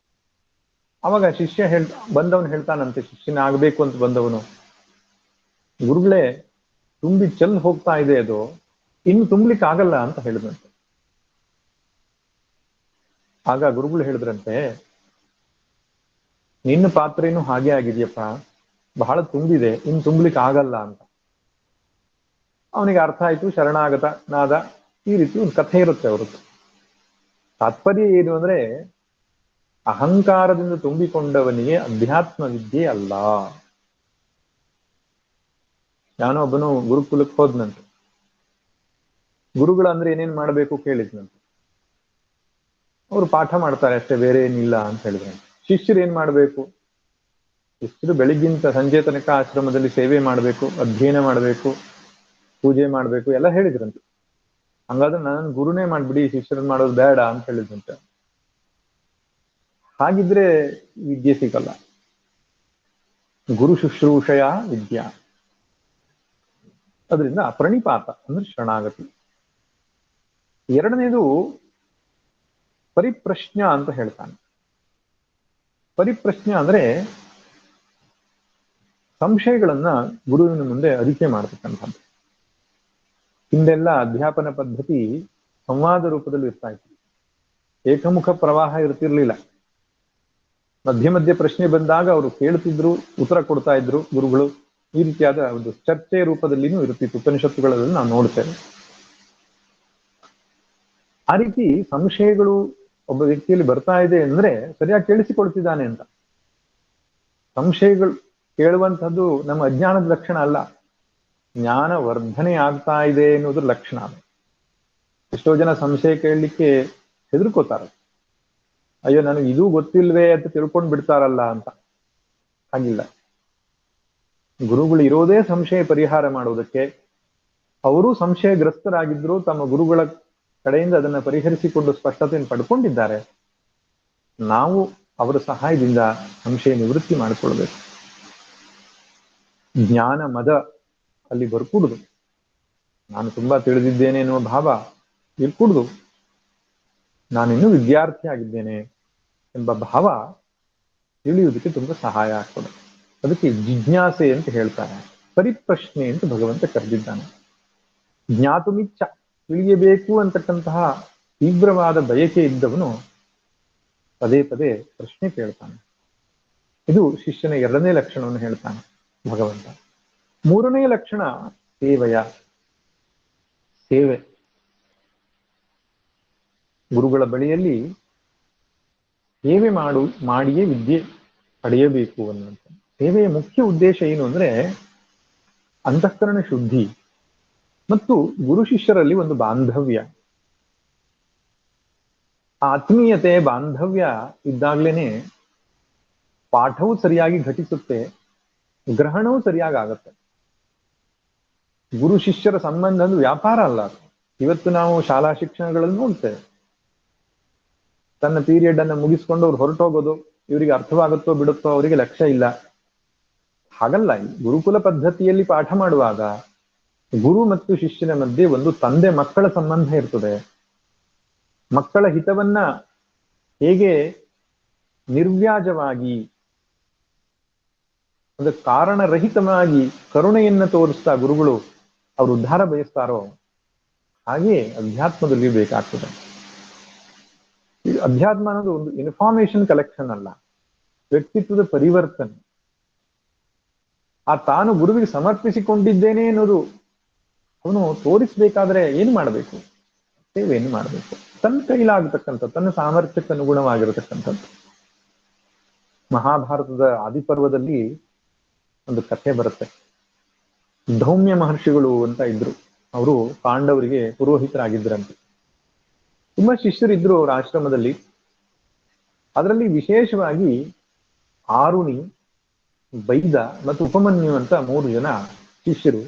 ಅವಾಗ ಶಿಷ್ಯ ಬಂದವನು ಹೇಳ್ತಾನಂತೆ, ಶಿಷ್ಯನ ಆಗ್ಬೇಕು ಅಂತ ಬಂದವನು, ಗುರುಗಳೇ ತುಂಬಿ ಚೆಲ್ಲಿ ಹೋಗ್ತಾ ಇದೆ, ಅದು ಇನ್ನು ತುಂಬಲಿಕ್ಕೆ ಆಗಲ್ಲ ಅಂತ ಹೇಳಿದಂತೆ. ಆಗ ಗುರುಗಳು ಹೇಳಿದ್ರಂತೆ, ನಿನ್ನ ಪಾತ್ರೆನೂ ಹಾಗೆ ಆಗಿದೆಯಪ್ಪ, ಬಹಳ ತುಂಬಿದೆ, ಇನ್ನು ತುಂಬಲಿಕ್ಕೆ ಆಗಲ್ಲ ಅಂತ. ಅವನಿಗೆ ಅರ್ಥ ಆಯ್ತು, ಶರಣಾಗತ ನಾದ. ಈ ರೀತಿ ಒಂದು ಕಥೆ ಇರುತ್ತೆ ಅವ್ರದ್ದು. ತಾತ್ಪರ್ಯ ಏನು ಅಂದ್ರೆ, ಅಹಂಕಾರದಿಂದ ತುಂಬಿಕೊಂಡವನಿಗೆ ಅಧ್ಯಾತ್ಮ ವಿದ್ಯೆ ಅಲ್ಲ. ಯಾನೊಬ್ಬನು ಗುರುಕುಲಕ್ಕೆ ಹೋದ್ನಂತೆ. ಗುರುಗಳಂದ್ರೆ ಏನೇನ್ ಮಾಡ್ಬೇಕು ಕೇಳಿದ್ನಂತೆ. ಅವರು ಪಾಠ ಮಾಡ್ತಾರೆ ಅಷ್ಟೇ, ಬೇರೆ ಏನಿಲ್ಲ ಅಂತ ಹೇಳಿದ್ರೆ. ಶಿಷ್ಯರು ಏನ್ ಮಾಡ್ಬೇಕು? ಶಿಷ್ಯರು ಬೆಳಿಗ್ಗಿಂತ ಸಂಜೆ ತನಕ ಆಶ್ರಮದಲ್ಲಿ ಸೇವೆ ಮಾಡಬೇಕು, ಅಧ್ಯಯನ ಮಾಡಬೇಕು, ಪೂಜೆ ಮಾಡಬೇಕು ಎಲ್ಲ ಹೇಳಿದ್ರಂತೆ. ಹಂಗಾದ್ರೆ ನನ್ನ ಗುರುನೇ ಮಾಡ್ಬಿಡಿ, ಶಿಷ್ಯರನ್ನ ಮಾಡೋದು ಬೇಡ ಅಂತ ಹೇಳಿದ್ರಂತೆ. ಹಾಗಿದ್ರೆ ವಿದ್ಯೆ ಸಿಗಲ್ಲ. ಗುರು ಶುಶ್ರೂಷಯ ವಿದ್ಯಾ. ಅದರಿಂದ ಅಪ್ರಣಿಪಾತ ಅಂದ್ರೆ ಶರಣಾಗತಿ. ಎರಡನೇದು ಪರಿಪ್ರಶ್ನ ಅಂತ ಹೇಳ್ತಾನೆ. ಪರಿಪ್ರಶ್ನ ಅಂದ್ರೆ ಸಂಶಯಗಳನ್ನ ಗುರುವಿನ ಮುಂದೆ ಅರಿಕೆ ಮಾಡತಕ್ಕಂಥದ್ದು. ಹಿಂದೆಲ್ಲ ಅಧ್ಯಾಪನ ಪದ್ಧತಿ ಸಂವಾದ ರೂಪದಲ್ಲಿ ಇರ್ತಾ ಇತ್ತು. ಏಕಮುಖ ಪ್ರವಾಹ ಇರ್ತಿರ್ಲಿಲ್ಲ. ಮಧ್ಯ ಮಧ್ಯೆ ಪ್ರಶ್ನೆ ಬಂದಾಗ ಅವರು ಕೇಳ್ತಿದ್ರು, ಉತ್ತರ ಕೊಡ್ತಾ ಇದ್ರು ಗುರುಗಳು. ಈ ರೀತಿಯಾದ ಒಂದು ಚರ್ಚೆ ರೂಪದಲ್ಲಿನೂ ಇರುತ್ತಿತ್ತು. ಉಪನಿಷತ್ತುಗಳಲ್ಲಿ ನಾವು ನೋಡ್ತೇವೆ. ಆ ರೀತಿ ಸಂಶಯಗಳು ಒಬ್ಬ ವ್ಯಕ್ತಿಯಲ್ಲಿ ಬರ್ತಾ ಇದೆ ಅಂದ್ರೆ ಸರಿಯಾಗಿ ಕೇಳಿಸಿಕೊಳ್ತಿದ್ದಾನೆ ಅಂತ. ಸಂಶಯಗಳು ಕೇಳುವಂಥದ್ದು ನಮ್ಮ ಅಜ್ಞಾನದ ಲಕ್ಷಣ ಅಲ್ಲ, ಜ್ಞಾನ ವರ್ಧನೆ ಆಗ್ತಾ ಇದೆ ಎನ್ನುವುದ್ರ ಲಕ್ಷಣ. ಎಷ್ಟೋ ಜನ ಸಂಶಯ ಕೇಳಲಿಕ್ಕೆ ಹೆದರ್ಕೋತಾರೆ. ಅಯ್ಯೋ ನನಗೆ ಇದೂ ಗೊತ್ತಿಲ್ವೇ ಅಂತ ತಿಳ್ಕೊಂಡ್ ಬಿಡ್ತಾರಲ್ಲ ಅಂತ. ಹಾಗಿಲ್ಲ. ಗುರುಗಳು ಇರೋದೇ ಸಂಶಯ ಪರಿಹಾರ ಮಾಡುವುದಕ್ಕೆ. ಅವರು ಸಂಶಯಗ್ರಸ್ತರಾಗಿದ್ರು, ತಮ್ಮ ಗುರುಗಳ ಕಡೆಯಿಂದ ಅದನ್ನ ಪರಿಹರಿಸಿಕೊಂಡು ಸ್ಪಷ್ಟತೆಯನ್ನು ಪಡ್ಕೊಂಡಿದ್ದಾರೆ. ನಾವು ಅವರ ಸಹಾಯದಿಂದ ಸಂಶಯ ನಿವೃತ್ತಿ ಮಾಡಿಕೊಳ್ಬೇಕು. ಜ್ಞಾನ ಮದ ಅಲ್ಲಿ ಬರ್ಕೂಡುದು. ನಾನು ತುಂಬಾ ತಿಳಿದಿದ್ದೇನೆ ಎನ್ನುವ ಭಾವ ಇರ್ಕೂಡುದು. ನಾನಿನ್ನೂ ವಿದ್ಯಾರ್ಥಿ ಆಗಿದ್ದೇನೆ ಎಂಬ ಭಾವ ತಿಳಿಯುವುದಕ್ಕೆ ತುಂಬಾ ಸಹಾಯ ಆಗ್ತದೆ. ಅದಕ್ಕೆ ಜಿಜ್ಞಾಸೆ ಅಂತ ಹೇಳ್ತಾರೆ. ಪರಿಪ್ರಶ್ನೆ ಅಂತ ಭಗವಂತ ಕರೆದಿದ್ದಾನೆ. ಜ್ಞಾತುಮಿಚ್ಛ, ತಿಳಿಯಬೇಕು ಅಂತಕ್ಕಂತಹ ತೀವ್ರವಾದ ಬಯಕೆ ಇದ್ದವನು ಪದೇ ಪದೇ ಪ್ರಶ್ನೆ ಕೇಳ್ತಾನೆ. ಇದು ಶಿಷ್ಯನ ಎರಡನೇ ಲಕ್ಷಣವನ್ನು ಹೇಳ್ತಾನೆ ಭಗವಂತ. ಮೂರನೇ ಲಕ್ಷಣ ಸೇವೆಯ ಸೇವೆ. ಗುರುಗಳ ಬಳಿಯಲ್ಲಿ ಸೇವೆ ಮಾಡಿಯೇ ವಿದ್ಯೆ ಪಡೆಯಬೇಕು ಅನ್ನುವಂಥ. ಸೇವೆಯ ಮುಖ್ಯ ಉದ್ದೇಶ ಏನು ಅಂದ್ರೆ ಅಂತಃಕರಣ ಶುದ್ಧಿ ಮತ್ತು ಗುರು ಶಿಷ್ಯರಲ್ಲಿ ಒಂದು ಬಾಂಧವ್ಯ. ಆತ್ಮೀಯತೆ ಬಾಂಧವ್ಯ ಇದ್ದಾಗ್ಲೇನೆ ಪಾಠವೂ ಸರಿಯಾಗಿ ಘಟಿಸುತ್ತೆ, ಗ್ರಹಣವೂ ಸರಿಯಾಗಿ ಆಗತ್ತೆ. ಗುರು ಶಿಷ್ಯರ ಸಂಬಂಧ ಒಂದು ವ್ಯಾಪಾರ ಅಲ್ಲ. ಇವತ್ತು ನಾವು ಶಾಲಾ ಶಿಕ್ಷಣಗಳನ್ನು ನೋಡ್ತೇವೆ. ತನ್ನ ಪೀರಿಯಡ್ ಅನ್ನು ಮುಗಿಸ್ಕೊಂಡು ಅವ್ರು ಹೊರಟೋಗೋದು, ಇವರಿಗೆ ಅರ್ಥವಾಗುತ್ತೋ ಬಿಡುತ್ತೋ ಅವರಿಗೆ ಲಕ್ಷ್ಯ ಇಲ್ಲ. ಹಾಗಲ್ಲ. ಗುರುಕುಲ ಪದ್ಧತಿಯಲ್ಲಿ ಪಾಠ ಮಾಡುವಾಗ ಗುರು ಮತ್ತು ಶಿಷ್ಯನ ಮಧ್ಯೆ ಒಂದು ತಂದೆ ಮಕ್ಕಳ ಸಂಬಂಧ ಇರ್ತದೆ. ಮಕ್ಕಳ ಹಿತವನ್ನ ಹೇಗೆ ನಿರ್ವ್ಯಾಜವಾಗಿ, ಅಂದ್ರೆ ಕಾರಣರಹಿತವಾಗಿ ಕರುಣೆಯನ್ನ ತೋರಿಸ್ತಾ ಗುರುಗಳು ಅವರು ಉದ್ಧಾರ ಬಯಸ್ತಾರೋ ಹಾಗೆ ಅಧ್ಯಾತ್ಮದಲ್ಲಿ ಬೇಕಾಗ್ತದೆ. ಅಧ್ಯಾತ್ಮ ಅನ್ನೋದು ಒಂದು ಇನ್ಫಾರ್ಮೇಶನ್ ಕಲೆಕ್ಷನ್ ಅಲ್ಲ, ವ್ಯಕ್ತಿತ್ವದ ಪರಿವರ್ತನೆ. ಆ ತಾನು ಗುರುವಿಗೆ ಸಮರ್ಪಿಸಿಕೊಂಡಿದ್ದೇನೆ ಅನ್ನೋದು ಅವನು ತೋರಿಸ್ಬೇಕಾದ್ರೆ ಏನು ಮಾಡಬೇಕು? ಸೇವೆಯನ್ನು ಮಾಡಬೇಕು. ತನ್ನ ಕೈಲಾಗತಕ್ಕಂಥದ್ದು, ತನ್ನ ಸಾಮರ್ಥ್ಯಕ್ಕೆ ಅನುಗುಣವಾಗಿರತಕ್ಕಂಥದ್ದು. ಮಹಾಭಾರತದ ಆದಿಪರ್ವದಲ್ಲಿ ಒಂದು ಕಥೆ ಬರುತ್ತೆ. ಧೌಮ್ಯ ಮಹರ್ಷಿಗಳು ಅಂತ ಇದ್ರು. ಅವರು ಪಾಂಡವರಿಗೆ ಪುರೋಹಿತರಾಗಿದ್ರಂತೆ. ತುಂಬಾ ಶಿಷ್ಯರಿದ್ರು ಅವರ ಆಶ್ರಮದಲ್ಲಿ. ಅದರಲ್ಲಿ ವಿಶೇಷವಾಗಿ ಆರುಣಿ, ಬೈದ ಮತ್ತು ಉಪಮನ್ಯು ಅಂತ 3 ಜನ ಶಿಷ್ಯರು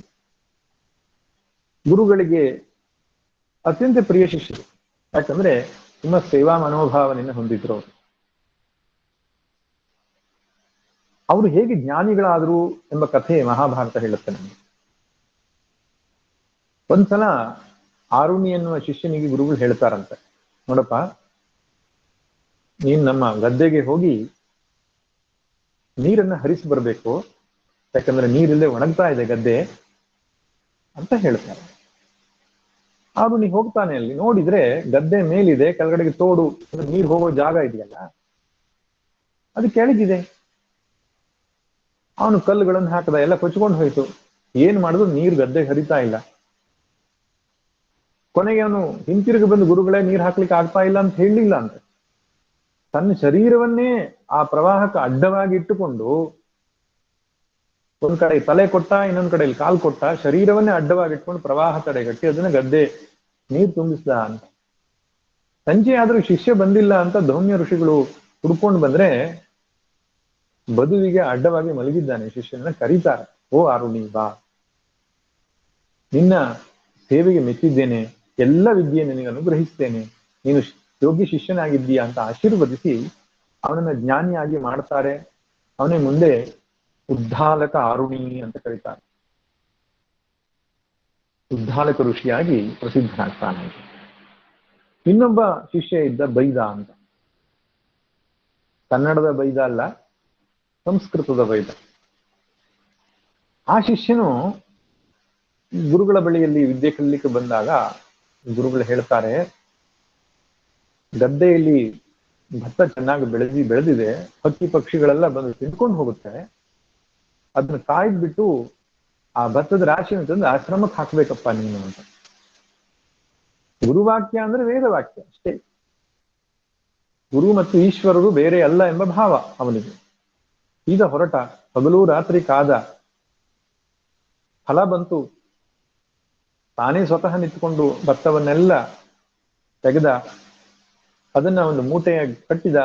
ಗುರುಗಳಿಗೆ ಅತ್ಯಂತ ಪ್ರಿಯ ಶಿಷ್ಯರು. ಯಾಕಂದ್ರೆ ತುಂಬಾ ಸೇವಾ ಮನೋಭಾವನೆಯನ್ನು ಹೊಂದಿದ್ರು ಅವರು. ಅವರು ಹೇಗೆ ಜ್ಞಾನಿಗಳಾದರು ಎಂಬ ಕಥೆ ಮಹಾಭಾರತ ಹೇಳುತ್ತೆ ನಮಗೆ. ಒಂದ್ಸಲ ಆರುಣಿ ಎನ್ನುವ ಶಿಷ್ಯನಿಗೆ ಗುರುಗಳು ಹೇಳ್ತಾರಂತೆ, ನೋಡಪ್ಪ, ನೀನ್ ನಮ್ಮ ಗದ್ದೆಗೆ ಹೋಗಿ ನೀರನ್ನ ಹರಿಸಿ ಬರ್ಬೇಕು, ಯಾಕಂದ್ರೆ ನೀರಿಲ್ಲದೆ ಒಣಗ್ತಾ ಇದೆ ಗದ್ದೆ ಅಂತ ಹೇಳ್ತಾರೆ. ಆರುಣಿ ಹೋಗ್ತಾನೆ. ಅಲ್ಲಿ ನೋಡಿದ್ರೆ ಗದ್ದೆ ಮೇಲಿದೆ, ಕೆಳಗಡೆಗೆ ತೋಡು, ನೀರು ಹೋಗೋ ಜಾಗ ಇದೆಯಲ್ಲ ಅದು ಕೆಳಗಿದೆ. ಅವನು ಕಲ್ಲುಗಳನ್ನು ಹಾಕದ, ಎಲ್ಲ ಕೊಚ್ಕೊಂಡು ಹೋಯ್ತು. ಏನ್ ಮಾಡಿದ್ರು ನೀರು ಗದ್ದೆ ಹರಿತಾ ಇಲ್ಲ. ಕೊನೆಗೆ ಅವನು ಹಿಂತಿರುಗಿ ಬಂದು, ಗುರುಗಳೇ ನೀರು ಹಾಕ್ಲಿಕ್ಕೆ ಆಗ್ತಾ ಇಲ್ಲ ಅಂತ ಹೇಳಲಿಲ್ಲ ಅಂತ. ತನ್ನ ಶರೀರವನ್ನೇ ಆ ಪ್ರವಾಹಕ್ಕೆ ಅಡ್ಡವಾಗಿ ಇಟ್ಟುಕೊಂಡು, ಒಂದ್ ಕಡೆ ತಲೆ ಕೊಟ್ಟ, ಇನ್ನೊಂದ್ ಕಡೆಯಲ್ಲಿ ಕಾಲು ಕೊಟ್ಟ, ಶರೀರವನ್ನೇ ಅಡ್ಡವಾಗಿ ಇಟ್ಕೊಂಡು ಪ್ರವಾಹ ತಡೆಗಟ್ಟಿ ಅದನ್ನ ಗದ್ದೆ ನೀರು ತುಂಬಿಸ್ದ ಅಂತ. ಸಂಜೆ ಆದ್ರೂ ಶಿಷ್ಯ ಬಂದಿಲ್ಲ ಅಂತ ಧೌಮ್ಯ ಋಷಿಗಳು ಹುಡ್ಕೊಂಡು ಬಂದ್ರೆ, ಬದುವಿಗೆ ಅಡ್ಡವಾಗಿ ಮಲಗಿದ್ದಾನೆ ಶಿಷ್ಯನನ್ನ ಕರೀತಾರೆ. ಓ ಆರುಣಿ ಬಾ, ನಿನ್ನ ಸೇವೆಗೆ ಮೆಚ್ಚಿದ್ದೇನೆ, ಎಲ್ಲ ವಿದ್ಯೆ ನಿನಗೆ ಅನುಗ್ರಹಿಸ್ತೇನೆ, ನೀನು ಯೋಗಿ ಶಿಷ್ಯನಾಗಿದ್ದೀಯಾ ಅಂತ ಆಶೀರ್ವದಿಸಿ ಅವನನ್ನ ಜ್ಞಾನಿಯಾಗಿ ಮಾಡ್ತಾರೆ. ಅವನೇ ಮುಂದೆ ಉದ್ದಾಲಕ ಆರುಣಿ ಅಂತ ಕರೀತಾರೆ. ಉದ್ದಾಲಕ ಋಷಿಯಾಗಿ ಪ್ರಸಿದ್ಧನಾಗ್ತಾನೆ. ಇನ್ನೊಬ್ಬ ಶಿಷ್ಯ ಇದ್ದ, ಬೈದ ಅಂತ. ಕನ್ನಡದ ಬೈದ ಅಲ್ಲ, ಸಂಸ್ಕೃತದ ಬೈದ. ಆ ಶಿಷ್ಯನು ಗುರುಗಳ ಬಳಿಯಲ್ಲಿ ವಿದ್ಯೆ ಕಲಿಲಿಕ್ಕೆ ಬಂದಾಗ ಗುರುಗಳು ಹೇಳ್ತಾರೆ, ಗದ್ದೆಯಲ್ಲಿ ಭತ್ತ ಚೆನ್ನಾಗಿ ಬೆಳೆದಿದೆ, ಹಕ್ಕಿ ಪಕ್ಷಿಗಳೆಲ್ಲ ಬಂದು ತಿಂದ್ಕೊಂಡು ಹೋಗುತ್ತೆ, ಅದನ್ನ ಕಾಯ್ದ್ಬಿಟ್ಟು ಆ ಭತ್ತದ ರಾಶಿಯನ್ನು ತಂದು ಆಶ್ರಮಕ್ಕೆ ಹಾಕ್ಬೇಕಪ್ಪ ನೀನು ಅಂತ. ಗುರುವಾಕ್ಯ ಅಂದ್ರೆ ವೇದವಾಕ್ಯ ಅಷ್ಟೇ. ಗುರು ಮತ್ತು ಈಶ್ವರರು ಬೇರೆ ಅಲ್ಲ ಎಂಬ ಭಾವ ಅವನಿಗೆ. ಈಗ ಹೊರಟ, ಹಗಲು ರಾತ್ರಿ ಕಾದ, ಫಲ ಬಂತು, ತಾನೇ ಸ್ವತಃ ನಿಂತುಕೊಂಡು ಭತ್ತವನ್ನೆಲ್ಲ ತೆಗೆದ, ಅದನ್ನ ಒಂದು ಮೂಟೆಯಾಗಿ ಕಟ್ಟಿದ,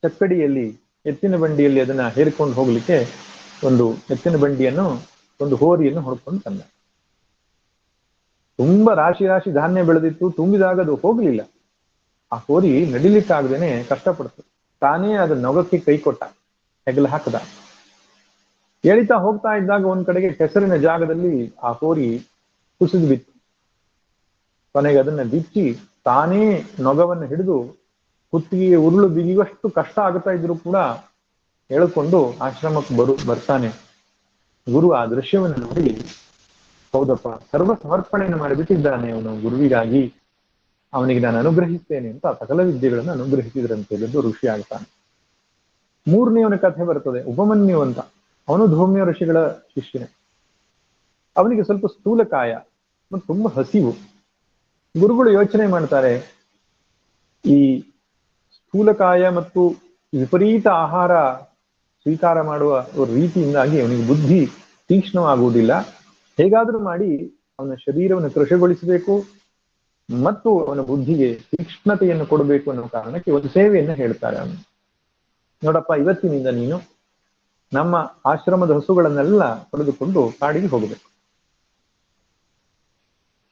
ಚಕ್ಕಡಿಯಲ್ಲಿ ಎತ್ತಿನ ಬಂಡಿಯಲ್ಲಿ ಅದನ್ನ ಹೇರಿಕೊಂಡು ಹೋಗ್ಲಿಕ್ಕೆ ಒಂದು ಎತ್ತಿನ ಬಂಡಿಯನ್ನು, ಒಂದು ಹೋರಿಯನ್ನು ಹೊಡ್ಕೊಂಡು ತಂದ. ತುಂಬಾ ರಾಶಿ ರಾಶಿ ಧಾನ್ಯ ಬೆಳೆದಿತ್ತು, ತುಂಬಿದಾಗ ಅದು ಹೋಗ್ಲಿಲ್ಲ. ಆ ಹೋರಿ ನಡಿಲಿಕ್ಕಾಗದೇನೆ ಕಷ್ಟಪಡ್ತು. ತಾನೇ ಅದನ್ನ ನೊಗಕ್ಕೆ ಕೈ ಕೊಟ್ಟ, ಹೆಗಲು ಹಾಕದ. ಎಳಿತಾ ಹೋಗ್ತಾ ಇದ್ದಾಗ ಒಂದ್ ಕಡೆಗೆ ಕೆಸರಿನ ಜಾಗದಲ್ಲಿ ಆ ಹೋರಿ ಕುಸಿದು ಬಿತ್ತು. ಕೊನೆಗೆ ಅದನ್ನ ಬಿಚ್ಚಿ ತಾನೇ ನೊಗವನ್ನು ಹಿಡಿದು ಕುತ್ತಿಗೆ ಉರುಳು ಬಿಗಿಯುವಷ್ಟು ಕಷ್ಟ ಆಗ್ತಾ ಇದ್ರು ಕೂಡ ಎಳ್ಕೊಂಡು ಆಶ್ರಮಕ್ಕೆ ಬರ್ತಾನೆ. ಗುರು ಆ ದೃಶ್ಯವನ್ನು ನೋಡಿ, ಹೌದಪ್ಪ, ಸರ್ವ ಸಮರ್ಪಣೆಯನ್ನು ಮಾಡಿಬಿಟ್ಟಿದ್ದಾನೆ ಅವನು ಗುರುವಿಗಾಗಿ, ಅವನಿಗೆ ನಾನು ಅನುಗ್ರಹಿಸ್ತೇನೆ ಅಂತ ಸಕಲ ವಿದ್ಯೆಗಳನ್ನು ಅನುಗ್ರಹಿಸಿದ್ರಂತೆ ಋಷಿ ಆಗ್ತಾನೆ. ಮೂರನೆಯವನ ಕಥೆ ಬರ್ತದೆ, ಉಪಮನ್ಯು ಅಂತ. ಅವನು ಧೌಮ್ಯ ಋಷಿಗಳ ಶಿಷ್ಯನೇ. ಅವನಿಗೆ ಸ್ವಲ್ಪ ಸ್ಥೂಲಕಾಯ ಮತ್ತು ತುಂಬಾ ಹಸಿವು. ಗುರುಗಳು ಯೋಚನೆ ಮಾಡ್ತಾರೆ, ಈ ಸ್ಥೂಲಕಾಯ ಮತ್ತು ವಿಪರೀತ ಆಹಾರ ಸ್ವೀಕಾರ ಮಾಡುವ ರೀತಿಯಿಂದಾಗಿ ಅವನಿಗೆ ಬುದ್ಧಿ ತೀಕ್ಷ್ಣವಾಗುವುದಿಲ್ಲ. ಹೇಗಾದ್ರೂ ಮಾಡಿ ಅವನ ಶರೀರವನ್ನು ಕೃಶಗೊಳಿಸಬೇಕು ಮತ್ತು ಅವನ ಬುದ್ಧಿಗೆ ತೀಕ್ಷ್ಣತೆಯನ್ನು ಕೊಡಬೇಕು ಅನ್ನೋ ಕಾರಣಕ್ಕೆ ಒಂದು ಸೇವೆಯನ್ನು ಹೇಳ್ತಾರೆ. ಅವನು, ನೋಡಪ್ಪ, ಇವತ್ತಿನಿಂದ ನೀನು ನಮ್ಮ ಆಶ್ರಮದ ಹಸುಗಳನ್ನೆಲ್ಲ ಪಡೆದುಕೊಂಡು ಕಾಡಿಗೆ ಹೋಗಬೇಕು,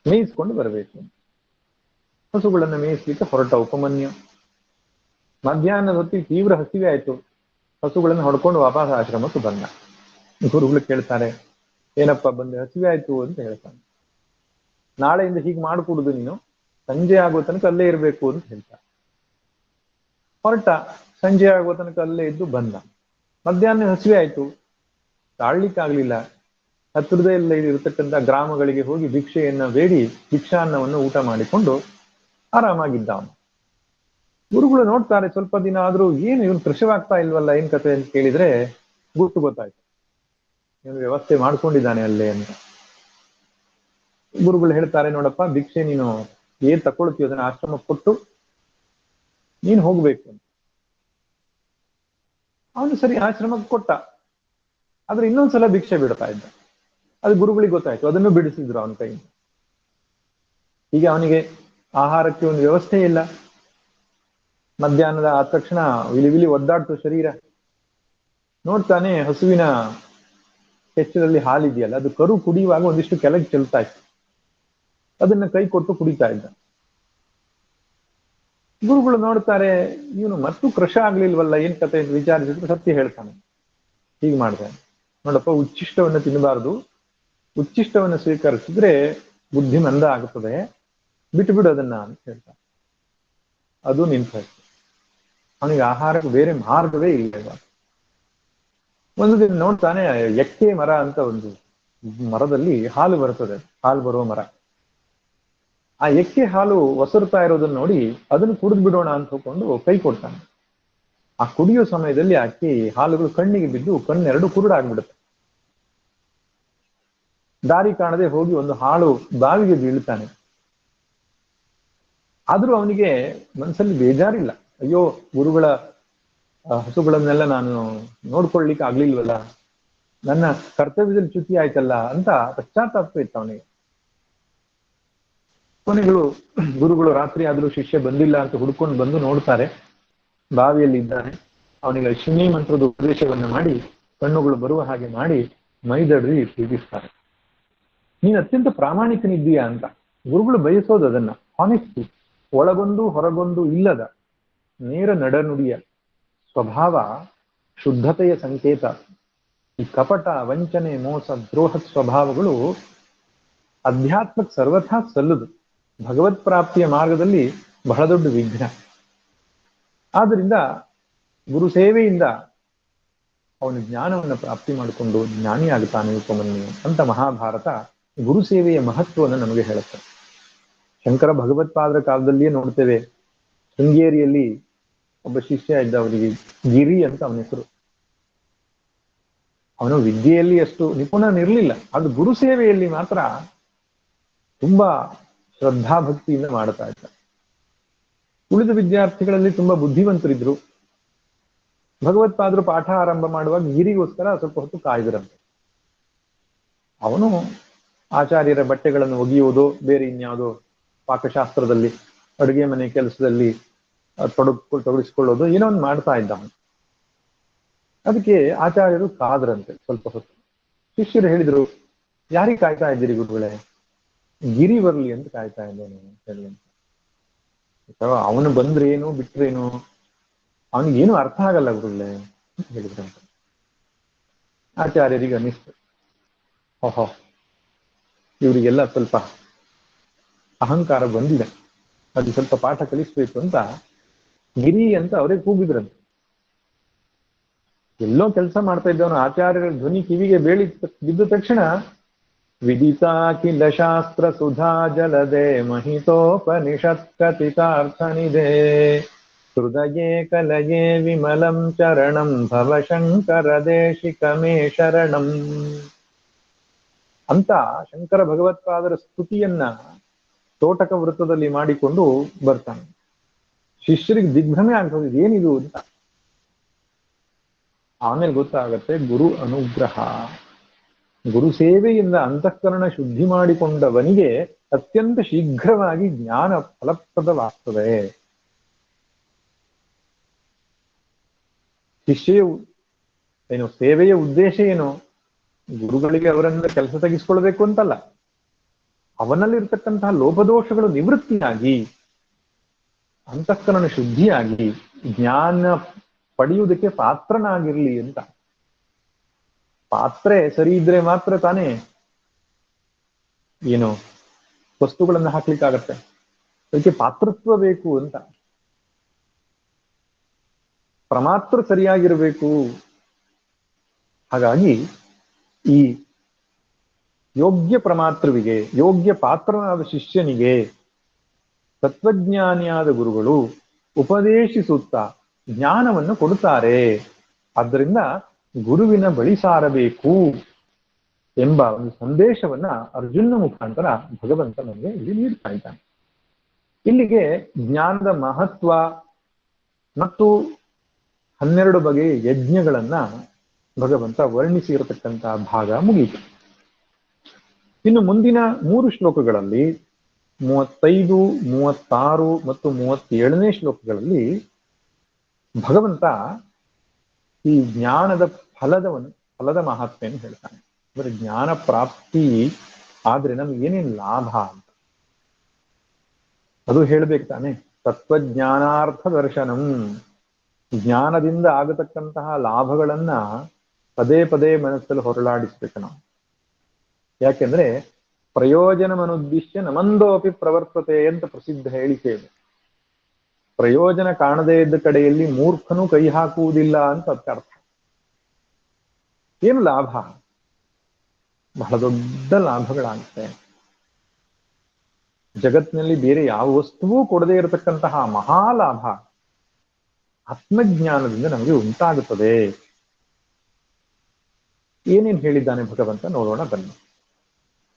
ಮೇಯಿಸ್ಕೊಂಡು ಬರಬೇಕು. ಹಸುಗಳನ್ನು ಮೇಯಿಸ್ಲಿಕ್ಕೆ ಹೊರಟ ಉಪಮನ್ಯು. ಮಧ್ಯಾಹ್ನದ ಹೊತ್ತಿಗೆ ತೀವ್ರ ಹಸಿವೆ ಆಯ್ತು, ಹಸುಗಳನ್ನು ಹೊಡ್ಕೊಂಡು ವಾಪಸ್ ಆಶ್ರಮಕ್ಕೆ ಬಂದ. ಗುರುಗಳು ಕೇಳ್ತಾರೆ, ಏನಪ್ಪ ಬಂದೆ, ಹಸಿವೆ ಆಯ್ತು ಅಂತ ಹೇಳ್ತಾನೆ. ನಾಳೆಯಿಂದ ಹೀಗೆ ಮಾಡಿಕೊಡುದು, ನೀನು ಸಂಜೆ ಆಗುವ ತನಕ ಅಲ್ಲೇ ಇರಬೇಕು ಅಂತ ಹೇಳ್ತಾರೆ. ಹೊರಟ, ಸಂಜೆ ಆಗುವ ತನಕ ಅಲ್ಲೇ ಇದ್ದು ಬಂದ. ಮಧ್ಯಾಹ್ನ ಹಸಿವೆ ಆಯ್ತು, ತಾಳ್ಲಿಕ್ಕಾಗ್ಲಿಲ್ಲ. ಹತ್ತಿರದಲ್ಲೇ ಇರತಕ್ಕಂಥ ಗ್ರಾಮಗಳಿಗೆ ಹೋಗಿ ಭಿಕ್ಷೆಯನ್ನ ಬೇಡಿ ಭಿಕ್ಷಾನ್ನವನ್ನು ಊಟ ಮಾಡಿಕೊಂಡು ಆರಾಮಾಗಿದ್ದ ಅವನು. ಗುರುಗಳು ನೋಡ್ತಾರೆ, ಸ್ವಲ್ಪ ದಿನ ಆದ್ರೂ ಏನು ಇವನು ಕೃಶವಾಗ್ತಾ ಇಲ್ವಲ್ಲ, ಏನ್ ಕತೆ ಅಂತ ಕೇಳಿದ್ರೆ ಗೊತ್ತಾಯ್ತು, ಇವನು ವ್ಯವಸ್ಥೆ ಮಾಡ್ಕೊಂಡಿದ್ದಾನೆ ಅಲ್ಲೇ ಅಂತ. ಗುರುಗಳು ಹೇಳ್ತಾರೆ, ನೋಡಪ್ಪ, ಭಿಕ್ಷೆ ನೀನು ಏನ್ ತಕೊಳ್ತೀವಿ ಅದನ್ನ ಆಶ್ರಮಕ್ಕೆ ಕೊಟ್ಟು ನೀನು ಹೋಗ್ಬೇಕು ಅಂತ. ಅವನು ಸರಿ ಆಶ್ರಮಕ್ಕೆ ಕೊಟ್ಟ, ಆದ್ರೆ ಇನ್ನೊಂದ್ಸಲ ಭಿಕ್ಷೆ ಬಿಡ್ತಾ ಇದ್ದ. ಅದು ಗುರುಗಳಿಗೆ ಗೊತ್ತಾಯ್ತು, ಅದನ್ನು ಬಿಡಿಸಿದ್ರು ಅವನ ಕೈಯಿಂದ. ಹೀಗೆ ಅವನಿಗೆ ಆಹಾರಕ್ಕೆ ಒಂದು ವ್ಯವಸ್ಥೆ ಇಲ್ಲ. ಮಧ್ಯಾಹ್ನದ ಆದ ತಕ್ಷಣ ವಿಲಿ ಒದ್ದಾಡ್ತು ಶರೀರ. ನೋಡ್ತಾನೆ, ಹಸುವಿನ ಕೆಚ್ಚಲಲ್ಲಿ ಹಾಲಿದೆಯಲ್ಲ, ಅದು ಕರು ಕುಡಿಯುವಾಗ ಒಂದಿಷ್ಟು ಕೆಳಗೆ ಚೆಲ್ತಾ ಇತ್ತು. ಅದನ್ನ ಕೈ ಕೊಟ್ಟು ಕುಡಿತಾ ಇದ್ದ. ಗುರುಗಳು ನೋಡ್ತಾರೆ, ಇವನು ಮತ್ತು ಕೃಶ ಆಗ್ಲಿಲ್ವಲ್ಲ, ಏನ್ ಕತೆ ಅಂತ ವಿಚಾರಿಸಿದ್ರು ಸತ್ಯ ಹೇಳ್ತಾನೆ. ಹೀಗೆ ಮಾಡ್ತಾನೆ, ನೋಡಪ್ಪ, ಉಚ್ಚಿಷ್ಟವನ್ನು ತಿನ್ನಬಾರ್ದು, ಉಚ್ಚಿಷ್ಟವನ್ನು ಸ್ವೀಕರಿಸಿದ್ರೆ ಬುದ್ಧಿ ಮಂದ ಆಗುತ್ತದೆ, ಬಿಟ್ಟು ಬಿಡು ಅದನ್ನ ಅಂತ ಹೇಳ್ತಾನೆ. ಅದು ನಿಂತಾಯ್ತು. ಅವನಿಗೆ ಆಹಾರಕ್ಕೆ ಬೇರೆ ಮಾರ್ಗವೇ ಇಲ್ಲ. ಒಂದು ದಿನ ನೋಡ್ತಾನೆ, ಎಕ್ಕೆ ಮರ ಅಂತ ಒಂದು ಮರದಲ್ಲಿ ಹಾಲು ಬರ್ತದೆ, ಹಾಲು ಬರುವ ಮರ. ಆ ಎಕ್ಕೆ ಹಾಲು ಒಸರ್ತಾ ಇರೋದನ್ನ ನೋಡಿ ಅದನ್ನು ಕುಡಿದು ಬಿಡೋಣ ಅಂತ ಹೋಗ್ಕೊಂಡು ಕೈ ಕೊಡ್ತಾನೆ. ಆ ಕುಡಿಯೋ ಸಮಯದಲ್ಲಿ ಆಕೆ ಹಾಲುಗಳು ಕಣ್ಣಿಗೆ ಬಿದ್ದು ಕಣ್ಣೆರಡು ಕುರುಡಾಗ್ಬಿಡುತ್ತೆ. ದಾರಿ ಕಾಣದೆ ಹೋಗಿ ಒಂದು ಹಾಳು ಬಾವಿಗೆ ಬೀಳ್ತಾನೆ. ಆದ್ರೂ ಅವನಿಗೆ ಮನಸ್ಸಲ್ಲಿ ಬೇಜಾರಿಲ್ಲ. ಅಯ್ಯೋ, ಗುರುಗಳ ಹಸುಗಳನ್ನೆಲ್ಲ ನಾನು ನೋಡ್ಕೊಳ್ಲಿಕ್ಕೆ ಆಗ್ಲಿಲ್ವಲ್ಲ, ನನ್ನ ಕರ್ತವ್ಯದಲ್ಲಿ ಚ್ಯುತಿ ಆಯ್ತಲ್ಲ ಅಂತ ಪಶ್ಚಾತ್ತಾಪ ಇತ್ತು ಅವನಿಗೆ. ಗುರುಗಳು ರಾತ್ರಿ ಆದ್ರೂ ಶಿಷ್ಯ ಬಂದಿಲ್ಲ ಅಂತ ಹುಡ್ಕೊಂಡು ಬಂದು ನೋಡ್ತಾರೆ, ಬಾವಿಯಲ್ಲಿ ಇದ್ದಾನೆ. ಅವನಿಗೆ ಅಶ್ವಿನಿ ಮಂತ್ರದ ಉಪದೇಶವನ್ನ ಮಾಡಿ ಕಣ್ಣುಗಳು ಬರುವ ಹಾಗೆ ಮಾಡಿ ಮೈದಡ್ರಿ ಪ್ರೀತಿಸ್ತಾರೆ. ನೀನು ಅತ್ಯಂತ ಪ್ರಾಮಾಣಿಕನಿದ್ದೀಯಾ ಅಂತ. ಗುರುಗಳು ಬಯಸೋದು ಅದನ್ನ, ಹಾನೆಸ್ಟಿ, ಒಳಗೊಂದು ಹೊರಗೊಂದು ಇಲ್ಲದ ನೇರ ನಡನುಡಿಯ ಸ್ವಭಾವ ಶುದ್ಧತೆಯ ಸಂಕೇತ. ಈ ಕಪಟ, ವಂಚನೆ, ಮೋಸ, ದ್ರೋಹ ಸ್ವಭಾವಗಳು ಅಧ್ಯಾತ್ಮಕ್ಕೆ ಸರ್ವಥಾ ಸಲ್ಲದು. ಭಗವತ್ ಪ್ರಾಪ್ತಿಯ ಮಾರ್ಗದಲ್ಲಿ ಬಹಳ ದೊಡ್ಡ ವಿಘ್ನ. ಆದ್ರಿಂದ ಗುರು ಸೇವೆಯಿಂದ ಅವನು ಜ್ಞಾನವನ್ನು ಪ್ರಾಪ್ತಿ ಮಾಡಿಕೊಂಡು ಜ್ಞಾನಿ ಆಗ್ತಾನೆ ಉಪಮನ್ಯು ಅಂತ ಮಹಾಭಾರತ ಗುರು ಸೇವೆಯ ಮಹತ್ವವನ್ನು ನಮಗೆ ಹೇಳುತ್ತೆ. ಶಂಕರ ಭಗವತ್ಪಾದರ ಕಾಲದಲ್ಲಿಯೇ ನೋಡ್ತೇವೆ, ಶೃಂಗೇರಿಯಲ್ಲಿ ಒಬ್ಬ ಶಿಷ್ಯ ಇದ್ದ, ಅವನಿಗೆ ಗಿರಿ ಅಂತ ಅವನ ಹೆಸರು. ಅವನು ವಿದ್ಯೆಯಲ್ಲಿ ಅಷ್ಟು ನಿಪುಣನಿರ್ಲಿಲ್ಲ, ಅದು ಗುರು ಸೇವೆಯಲ್ಲಿ ಮಾತ್ರ ತುಂಬಾ ಶ್ರದ್ಧಾಭಕ್ತಿಯಿಂದ ಮಾಡ್ತಾ ಇದ್ದ. ಉಳಿದ ವಿದ್ಯಾರ್ಥಿಗಳಲ್ಲಿ ತುಂಬಾ ಬುದ್ಧಿವಂತರಿದ್ರು. ಭಗವತ್ಪಾದರು ಪಾಠ ಆರಂಭ ಮಾಡುವಾಗ ಗಿರಿಗೋಸ್ಕರ ಸ್ವಲ್ಪ ಹೊತ್ತು ಕಾಯ್ದಿರಂತೆ. ಅವನು ಆಚಾರ್ಯರ ಬಟ್ಟೆಗಳನ್ನು ಒಗೆಯುವುದೋ ಬೇರೆ ಇನ್ಯಾವುದೋ ಪಾಕಶಾಸ್ತ್ರದಲ್ಲಿ ಅಡುಗೆ ಮನೆ ಕೆಲಸದಲ್ಲಿ ತೊಡಗಿಸ್ಕೊಳ್ಳೋದು ಏನೋ ಒಂದು ಮಾಡ್ತಾ ಇದ್ದ ಅವನು. ಅದಕ್ಕೆ ಆಚಾರ್ಯರು ಕಾದ್ರಂತೆ ಸ್ವಲ್ಪ ಹೊತ್ತು. ಶಿಷ್ಯರು ಹೇಳಿದ್ರು, ಯಾರಿಗೆ ಕಾಯ್ತಾ ಇದ್ದೀರಿ ಗುರುಗಳೇ? ಗಿರಿ ಬರ್ಲಿ ಅಂತ ಕಾಯ್ತಾ ಇದ್ದೇನೆ ಹೇಳಿ ಅಂತ. ಅವನು ಬಂದ್ರೇನು ಬಿಟ್ರೇನು ಅವನಿಗೇನು ಅರ್ಥ ಆಗಲ್ಲ ಗುರುಗಳೇ ಅಂತ ಹೇಳಿದ್ರಂತೆ. ಆಚಾರ್ಯರಿಗೆ ಅನ್ನಿಸ್ತು, ಓಹೋ, ಇವರಿಗೆಲ್ಲ ಸ್ವಲ್ಪ ಅಹಂಕಾರ ಬಂದಿದೆ, ಅದು ಸ್ವಲ್ಪ ಪಾಠ ಕಲಿಸ್ಬೇಕು ಅಂತ ಗಿರಿ ಅಂತ ಅವರೇ ಕೂಗಿದ್ರಂತೆ. ಎಲ್ಲೋ ಕೆಲಸ ಮಾಡ್ತಾ ಇದ್ದವನು ಆಚಾರ್ಯರ ಧ್ವನಿ ಕಿವಿಗೆ ಬಿದ್ದ ತಕ್ಷಣ, ವಿದಿತಾಖಿಲ ಶಾಸ್ತ್ರ ಸುಧಾ ಜಲದೆ ಮಹಿತೋಪನಿಷತ್ ಕಥಿತಾರ್ಥನಿಧೆ ಹೃದಯೇ ಕಲಯೇ ವಿಮಲಂ ಚರಣಂ ಭವಶಂಕರ ದೇಶಿಕಮೇ ಶರಣಂ ಅಂತ ಶಂಕರ ಭಗವತ್ಪಾದರ ಸ್ತುತಿಯನ್ನ ತೋಟಕ ವೃತ್ತದಲ್ಲಿ ಮಾಡಿಕೊಂಡು ಬರ್ತಾನೆ. ಶಿಷ್ಯರಿಗೆ ದಿಗ್ಭ್ರಮೆ ಆಗ್ತದೆ, ಏನಿದು ಅಂತ. ಆಮೇಲೆ ಗೊತ್ತಾಗತ್ತೆ, ಗುರು ಅನುಗ್ರಹ. ಗುರು ಸೇವೆಯಿಂದ ಅಂತಃಕರಣ ಶುದ್ಧಿ ಮಾಡಿಕೊಂಡವನಿಗೆ ಅತ್ಯಂತ ಶೀಘ್ರವಾಗಿ ಜ್ಞಾನ ಫಲಪ್ರದವಾಗ್ತದೆ. ಶಿಷ್ಯ ಏನು, ಸೇವೆಯ ಉದ್ದೇಶ ಏನು? ಗುರುಗಳಿಗೆ ಅವರನ್ನ ಕೆಲಸ ತೆಗೆಸ್ಕೊಳ್ಬೇಕು ಅಂತಲ್ಲ, ಅವನಲ್ಲಿರ್ತಕ್ಕಂತಹ ಲೋಪದೋಷಗಳು ನಿವೃತ್ತಿಯಾಗಿ ಅಂತಃಕರಣ ಶುದ್ಧಿಯಾಗಿ ಜ್ಞಾನ ಪಡೆಯುವುದಕ್ಕೆ ಪಾತ್ರನಾಗಿರ್ಲಿ ಅಂತ. ಪಾತ್ರೆ ಸರಿ ಇದ್ರೆ ಮಾತ್ರ ತಾನೇ ಏನು ವಸ್ತುಗಳನ್ನ ಹಾಕ್ಲಿಕ್ಕಾಗತ್ತೆ. ಅದಕ್ಕೆ ಪಾತ್ರತ್ವ ಬೇಕು ಅಂತ. ಪ್ರಮಾತ್ರ ಸರಿಯಾಗಿರ್ಬೇಕು. ಹಾಗಾಗಿ ಈ ಯೋಗ್ಯ ಪ್ರಮಾತೃವಿಗೆ, ಯೋಗ್ಯ ಪಾತ್ರನಾದ ಶಿಷ್ಯನಿಗೆ ತತ್ವಜ್ಞಾನಿಯಾದ ಗುರುಗಳು ಉಪದೇಶಿಸುತ್ತಾ ಜ್ಞಾನವನ್ನು ಕೊಡುತ್ತಾರೆ. ಆದ್ದರಿಂದ ಗುರುವಿನ ಬಳಿ ಸಾರಬೇಕು ಎಂಬ ಒಂದು ಸಂದೇಶವನ್ನ ಅರ್ಜುನ ಮುಖಾಂತರ ಭಗವಂತ ನಮಗೆ ಇಲ್ಲಿ ನೀಡ್ತಾ ಇದ್ದಾನೆ. ಇಲ್ಲಿಗೆ ಜ್ಞಾನದ ಮಹತ್ವ ಮತ್ತು 12 ಬಗೆಯ ಯಜ್ಞಗಳನ್ನ ಭಗವಂತ ವರ್ಣಿಸಿರತಕ್ಕಂತಹ ಭಾಗ ಮುಗಿಯಿತು. ಇನ್ನು ಮುಂದಿನ 3 ಶ್ಲೋಕಗಳಲ್ಲಿ 35, 36 ಮತ್ತು 37ನೇ ಶ್ಲೋಕಗಳಲ್ಲಿ ಭಗವಂತ ಈ ಜ್ಞಾನದ ಫಲದ ಮಹತ್ವೆಯನ್ನು ಹೇಳ್ತಾನೆ. ಅಂದ್ರೆ ಜ್ಞಾನ ಪ್ರಾಪ್ತಿ ಆದ್ರೆ ನಮ್ಗೆ ಏನೇನು ಲಾಭ ಅಂತ ಅದು ಹೇಳ್ಬೇಕು ತಾನೆ. ತತ್ವಜ್ಞಾನಾರ್ಥ ದರ್ಶನಂ, ಜ್ಞಾನದಿಂದ ಆಗತಕ್ಕಂತಹ ಲಾಭಗಳನ್ನ ಪದೇ ಪದೇ ಮನಸ್ಸಲ್ಲಿ ಹೊರಳಾಡಿಸ್ಬೇಕು ನಾವು. ಯಾಕೆಂದ್ರೆ ಪ್ರಯೋಜನಮನುದ್ದಿಶ್ಯ ನಮಂದೋಪಿ ಪ್ರವರ್ತತೆ ಅಂತ ಪ್ರಸಿದ್ಧ ಹೇಳಿಕೆ ಇದೆ. ಪ್ರಯೋಜನ ಕಾಣದೇ ಇದ್ದ ಕಡೆಯಲ್ಲಿ ಮೂರ್ಖನು ಕೈ ಹಾಕುವುದಿಲ್ಲ ಅಂತ ಅರ್ಥ. ಏನು ಲಾಭ? ಬಹಳ ದೊಡ್ಡ ಲಾಭಗಳಾಗುತ್ತೆ. ಜಗತ್ತಿನಲ್ಲಿ ಬೇರೆ ಯಾವ ವಸ್ತುವೂ ಕೊಡದೇ ಇರತಕ್ಕಂತಹ ಮಹಾಲಾಭ ಆತ್ಮಜ್ಞಾನದಿಂದ ನಮಗೆ ಉಂಟಾಗುತ್ತದೆ. ಏನೇನು ಹೇಳಿದ್ದಾನೆ ಭಗವಂತ ನೋಡೋಣ ಬನ್ನಿ.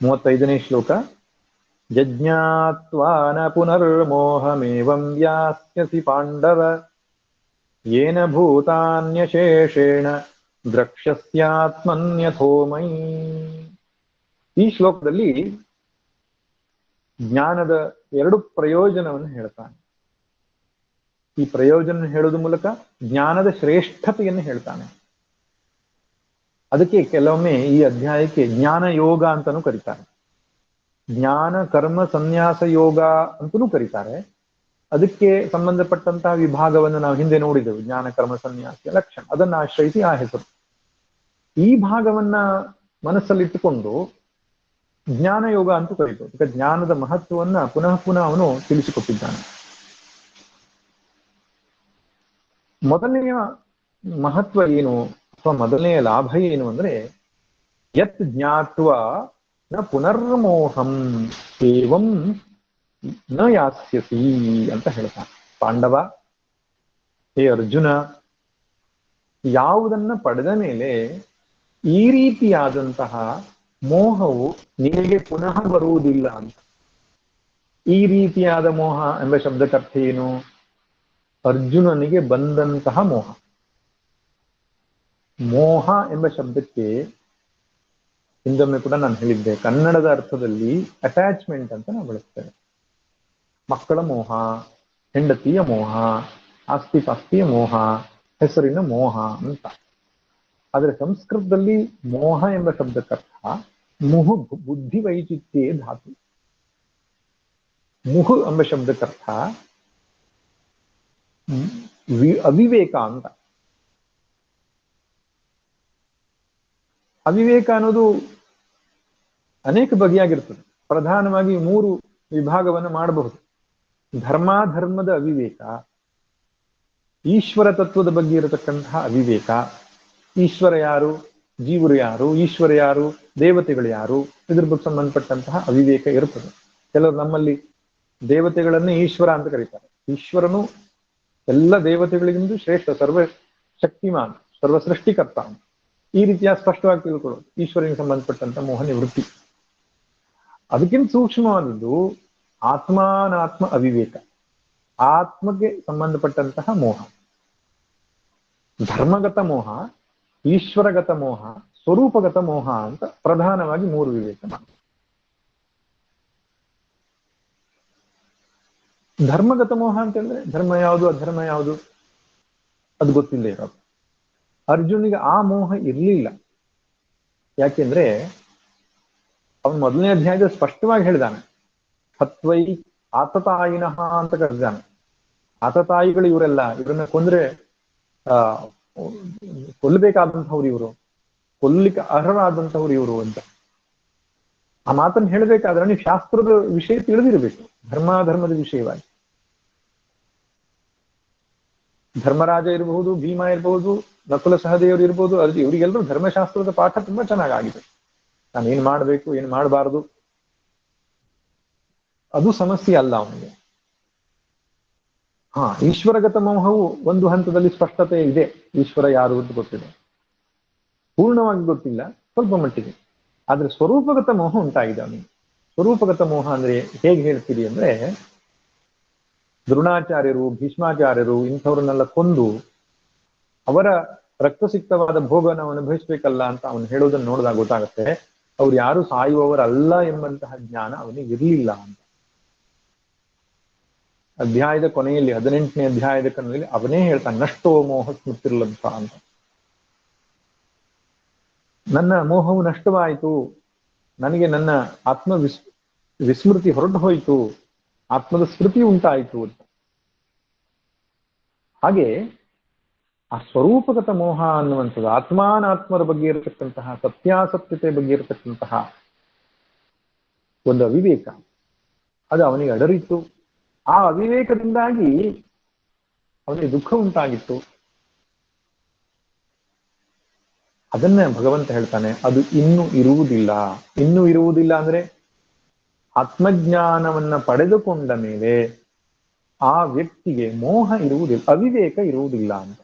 35ನೇ ಶ್ಲೋಕ. ಯಜ್ಞಾತ್ವಾ ನ ಪುನರ್ಮೋಹಮೇವಂ ಯಾಸ್ಯಸಿ ಪಾಂಡವ ಯೇನ ಭೂತಾನ್ಯಶೇಷೇಣ ದ್ರಕ್ಷ್ಯಸ್ಯಾತ್ಮನ್ಯಥೋಮೈ. ಈ ಶ್ಲೋಕದಲ್ಲಿ ಜ್ಞಾನದ 2 ಪ್ರಯೋಜನವನ್ನು ಹೇಳ್ತಾನೆ. ಈ ಪ್ರಯೋಜನ ಹೇಳುವುದ ಮೂಲಕ ಜ್ಞಾನದ ಶ್ರೇಷ್ಠತೆಯನ್ನು ಹೇಳ್ತಾನೆ. ಅದಕ್ಕೆ ಕೆಲವೊಮ್ಮೆ ಈ ಅಧ್ಯಾಯಕ್ಕೆ ಜ್ಞಾನ ಯೋಗ ಅಂತಾನೂ ಕರೀತಾರೆ, ಜ್ಞಾನ ಕರ್ಮ ಸನ್ಯಾಸ ಯೋಗ ಅಂತಲೂ ಕರೀತಾರೆ. ಅದಕ್ಕೆ ಸಂಬಂಧಪಟ್ಟಂತಹ ವಿಭಾಗವನ್ನು ನಾವು ಹಿಂದೆ ನೋಡಿದೆವು, ಜ್ಞಾನ ಕರ್ಮ ಸನ್ಯಾಸ ಲಕ್ಷಣ, ಅದನ್ನು ಆಶ್ರಯಿಸಿ ಆ ಹೆಸರು. ಈ ಭಾಗವನ್ನ ಮನಸ್ಸಲ್ಲಿಟ್ಟುಕೊಂಡು ಜ್ಞಾನ ಯೋಗ ಅಂತೂ ಕರೀತಾರೆ. ಈಗ ಜ್ಞಾನದ ಮಹತ್ವವನ್ನ ಪುನಃ ಪುನಃ ಅವನು ತಿಳಿಸಿಕೊಟ್ಟಿದ್ದಾನೆ. ಮೊದಲನೆಯ ಮಹತ್ವ ಏನು ಅಥವಾ ಮೊದಲನೆಯ ಲಾಭ ಏನು ಅಂದ್ರೆ, ಯತ್ ಜ್ಞಾತ್ವ ನ ಪುನರ್ಮೋಹಂ ಏವಂ ನ ಯಾಸ್ಯಸಿ ಅಂತ ಹೇಳ್ತಾನೆ. ಪಾಂಡವ, ಹೇ ಅರ್ಜುನ, ಯಾವುದನ್ನ ಪಡೆದ ಮೇಲೆ ಈ ರೀತಿಯಾದಂತಹ ಮೋಹವು ನಿನಗೆ ಪುನಃ ಬರುವುದಿಲ್ಲ ಅಂತ. ಈ ರೀತಿಯಾದ ಮೋಹ ಎಂಬ ಶಬ್ದಕ್ಕರ್ಥ ಏನು? ಅರ್ಜುನನಿಗೆ ಬಂದಂತಹ ಮೋಹ. ಮೋಹ ಎಂಬ ಶಬ್ದಕ್ಕೆ ಹಿಂದೊಮ್ಮೆ ಕೂಡ ನಾನು ಹೇಳಿದ್ದೆ, ಕನ್ನಡದ ಅರ್ಥದಲ್ಲಿ ಅಟ್ಯಾಚ್ಮೆಂಟ್ ಅಂತ ನಾವು ಬಳಸ್ತೇವೆ. ಮಕ್ಕಳ ಮೋಹ, ಹೆಂಡತಿಯ ಮೋಹ, ಆಸ್ತಿ ಪಾಸ್ತಿಯ ಮೋಹ, ಹೆಸರಿನ ಮೋಹ ಅಂತ. ಆದರೆ ಸಂಸ್ಕೃತದಲ್ಲಿ ಮೋಹ ಎಂಬ ಶಬ್ದಕ್ಕರ್ಥ ಮುಹು ಬುದ್ಧಿ ವೈಚಿತ್ಯೇ ಧಾತು. ಮುಹು ಎಂಬ ಶಬ್ದಕ್ಕರ್ಥ ಅವಿವೇಕ ಅಂತ. ಅವಿವೇಕ ಅನ್ನೋದು ಅನೇಕ ಬಗೆಯಾಗಿರ್ತದೆ. ಪ್ರಧಾನವಾಗಿ 3 ವಿಭಾಗವನ್ನು ಮಾಡಬಹುದು. ಧರ್ಮಾಧರ್ಮದ ಅವಿವೇಕ, ಈಶ್ವರ ತತ್ವದ ಬಗ್ಗೆ ಇರತಕ್ಕಂತಹ ಅವಿವೇಕ, ಈಶ್ವರ ಯಾರು, ಜೀವರು ಯಾರು, ಈಶ್ವರ ಯಾರು, ದೇವತೆಗಳು ಯಾರು, ಇದ್ರ ಬಗ್ಗೆ ಸಂಬಂಧಪಟ್ಟಂತಹ ಅವಿವೇಕ ಇರುತ್ತದೆ. ಕೆಲವರು ನಮ್ಮಲ್ಲಿ ದೇವತೆಗಳನ್ನೇ ಈಶ್ವರ ಅಂತ ಕರೀತಾರೆ. ಈಶ್ವರನು ಎಲ್ಲ ದೇವತೆಗಳಿಗಿಂತ ಶ್ರೇಷ್ಠ, ಸರ್ವ ಶಕ್ತಿಮಾನ್, ಸರ್ವ ಸೃಷ್ಟಿಕರ್ತ. ಈ ರೀತಿಯ ಸ್ಪಷ್ಟವಾಗಿ ತಿಳ್ಕೊಳ್ಳೋದು ಈಶ್ವರನಿಗೆ ಸಂಬಂಧಪಟ್ಟಂತ ಮೋಹ ನಿವೃತ್ತಿ. ಅದಕ್ಕಿಂತ ಸೂಕ್ಷ್ಮವಾದದ್ದು ಆತ್ಮಾನಾತ್ಮ ಅವಿವೇಕ, ಆತ್ಮಗೆ ಸಂಬಂಧಪಟ್ಟಂತಹ ಮೋಹ. ಧರ್ಮಗತ ಮೋಹ, ಈಶ್ವರಗತ ಮೋಹ, ಸ್ವರೂಪಗತ ಮೋಹ ಅಂತ ಪ್ರಧಾನವಾಗಿ 3 ವಿವೇಕ. ಧರ್ಮಗತ ಮೋಹ ಅಂತ ಹೇಳಿದ್ರೆ ಧರ್ಮ ಯಾವುದು ಅಧರ್ಮ ಯಾವುದು ಅದು ಗೊತ್ತಿಲ್ಲ ಇರೋದು. ಅರ್ಜುನಿಗೆ ಆ ಮೋಹ ಇರಲಿಲ್ಲ. ಯಾಕೆಂದ್ರೆ ಅವನು ಮೊದಲನೇ ಅಧ್ಯಾಯದಲ್ಲಿ ಸ್ಪಷ್ಟವಾಗಿ ಹೇಳಿದಾನೆ, ಹತ್ವೈ ಆತತಾಯಿನಃ ಅಂತ ಕರೆದಿದ್ದಾನೆ. ಆತತಾಯಿಗಳು ಇವರೆಲ್ಲ, ಇವರನ್ನ ಕೊಂದ್ರೆ ಕೊಲ್ಲಬೇಕಾದಂಥವ್ರು ಇವರು, ಕೊಲ್ಲಿಕ್ಕೆ ಅರ್ಹರಾದಂಥವ್ರು ಇವರು ಅಂತ. ಆ ಮಾತನ್ನು ಹೇಳಬೇಕಾದ್ರೆ ನೀವು ಶಾಸ್ತ್ರದ ವಿಷಯ ತಿಳಿದಿರಬೇಕು, ಧರ್ಮಾಧರ್ಮದ ವಿಷಯವಾಗಿ. ಧರ್ಮರಾಜ ಇರಬಹುದು, ಭೀಮ ಇರಬಹುದು, ನಕುಲ ಸಹದೇವರು ಇರ್ಬೋದು, ಅಲ್ಲಿ ಇವರಿಗೆಲ್ಲರೂ ಧರ್ಮಶಾಸ್ತ್ರದ ಪಾಠ ತುಂಬಾ ಚೆನ್ನಾಗಿದೆ. ನಾನು ಏನ್ ಮಾಡ್ಬೇಕು, ಏನ್ ಮಾಡಬಾರದು ಅದು ಸಮಸ್ಯೆ ಅಲ್ಲ ಅವನಿಗೆ. ಈಶ್ವರಗತ ಮೋಹವು ಒಂದು ಹಂತದಲ್ಲಿ ಸ್ಪಷ್ಟತೆ ಇದೆ, ಈಶ್ವರ ಯಾರು ಅಂತ ಗೊತ್ತಿದೆ, ಪೂರ್ಣವಾಗಿ ಗೊತ್ತಿಲ್ಲ, ಸ್ವಲ್ಪ ಮಟ್ಟಿಗೆ. ಆದ್ರೆ ಸ್ವರೂಪಗತ ಮೋಹ ಉಂಟಾಗಿದೆ ಅವನಿಗೆ. ಸ್ವರೂಪಗತ ಮೋಹ ಅಂದ್ರೆ ಹೇಗೆ ಹೇಳ್ತೀರಿ ಅಂದ್ರೆ, ದ್ರೋಣಾಚಾರ್ಯರು, ಭೀಷ್ಮಾಚಾರ್ಯರು ಇಂಥವ್ರನ್ನೆಲ್ಲ ಕೊಂದು ಅವರ ರಕ್ತಸಿಕ್ತವಾದ ಭೋಗನ ಅನುಭವಿಸ್ಬೇಕಲ್ಲ ಅಂತ ಅವನು ಹೇಳೋದನ್ನು ನೋಡಿದಾಗ ಗೊತ್ತಾಗುತ್ತೆ, ಅವ್ರು ಯಾರು ಸಾಯುವವರಲ್ಲ ಎಂಬಂತಹ ಜ್ಞಾನ ಅವನಿಗೆ ಇರಲಿಲ್ಲ ಅಂತ. ಅಧ್ಯಾಯದ ಕೊನೆಯಲ್ಲಿ 18ನೇ ಅಧ್ಯಾಯದ ಕೊನೆಯಲ್ಲಿ ಅವನೇ ಹೇಳ್ತಾನೆ, ನಷ್ಟೋ ಮೋಹ ಸ್ಮೃತಿರ್ಲಬ್ಧ ಅಂತ. ನನ್ನ ಮೋಹವು ನಷ್ಟವಾಯಿತು, ನನಗೆ ನನ್ನ ಆತ್ಮ ವಿಸ್ಮೃತಿ ಹೊರಟು ಹೋಯಿತು, ಆತ್ಮದ ಸ್ಮೃತಿ ಉಂಟಾಯಿತು ಅಂತ. ಹಾಗೆ ಆ ಸ್ವರೂಪಗತ ಮೋಹ ಅನ್ನುವಂಥದ್ದು ಆತ್ಮಾನಾತ್ಮರ ಬಗ್ಗೆ ಇರತಕ್ಕಂತಹ ಸತ್ಯಾಸತ್ಯತೆ ಬಗ್ಗೆ ಇರತಕ್ಕಂತಹ ಒಂದು ಅವಿವೇಕ, ಅದು ಅವನಿಗೆ ಅಡರಿತ್ತು. ಆ ಅವಿವೇಕದಿಂದಾಗಿ ಅವನಿಗೆ ದುಃಖ ಉಂಟಾಗಿತ್ತು. ಅದನ್ನ ಭಗವಂತ ಹೇಳ್ತಾನೆ, ಅದು ಇನ್ನೂ ಇರುವುದಿಲ್ಲ. ಇನ್ನೂ ಇರುವುದಿಲ್ಲ ಅಂದ್ರೆ ಆತ್ಮಜ್ಞಾನವನ್ನ ಪಡೆದುಕೊಂಡ ಮೇಲೆ ಆ ವ್ಯಕ್ತಿಗೆ ಮೋಹ ಇರುವುದಿಲ್ಲ, ಅವಿವೇಕ ಇರುವುದಿಲ್ಲ ಅಂತ.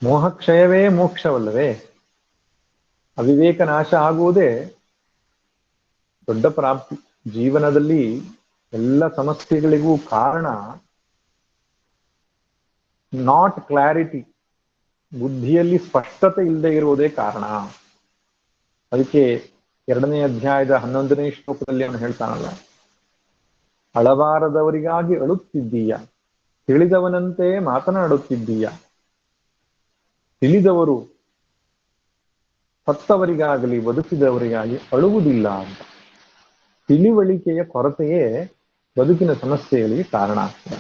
ಮೋಹಕ್ಷಯವೇ ಮೋಕ್ಷವಲ್ಲವೇ? ಅವಿವೇಕ ನಾಶ ಆಗುವುದೇ ದೊಡ್ಡ ಪ್ರಾಪ್ತಿ. ಜೀವನದಲ್ಲಿ ಎಲ್ಲ ಸಮಸ್ಯೆಗಳಿಗೂ ಕಾರಣ ನಾಟ್ ಕ್ಲಾರಿಟಿ, ಬುದ್ಧಿಯಲ್ಲಿ ಸ್ಪಷ್ಟತೆ ಇಲ್ಲದೆ ಇರುವುದೇ ಕಾರಣ. ಅದಕ್ಕೆ 2ನೇ ಅಧ್ಯಾಯದ 11ನೇ ಶ್ಲೋಕದಲ್ಲಿ ಅವನು ಹೇಳ್ತಾನಲ್ಲ, ಅಳಬಾರದವರಿಗಾಗಿ ಅಳುತ್ತಿದ್ದೀಯ, ತಿಳಿದವನಂತೆ ಮಾತನಾಡುತ್ತಿದ್ದೀಯ. ತಿಳಿದವರು ಸತ್ತವರಿಗಾಗಲಿ ಬದುಕಿದವರಿಗಾಗಿ ಅಳುವುದಿಲ್ಲ ಅಂತ. ತಿಳಿವಳಿಕೆಯ ಕೊರತೆಯೇ ಬದುಕಿನ ಸಮಸ್ಯೆಗಳಿಗೆ ಕಾರಣ ಆಗ್ತದೆ.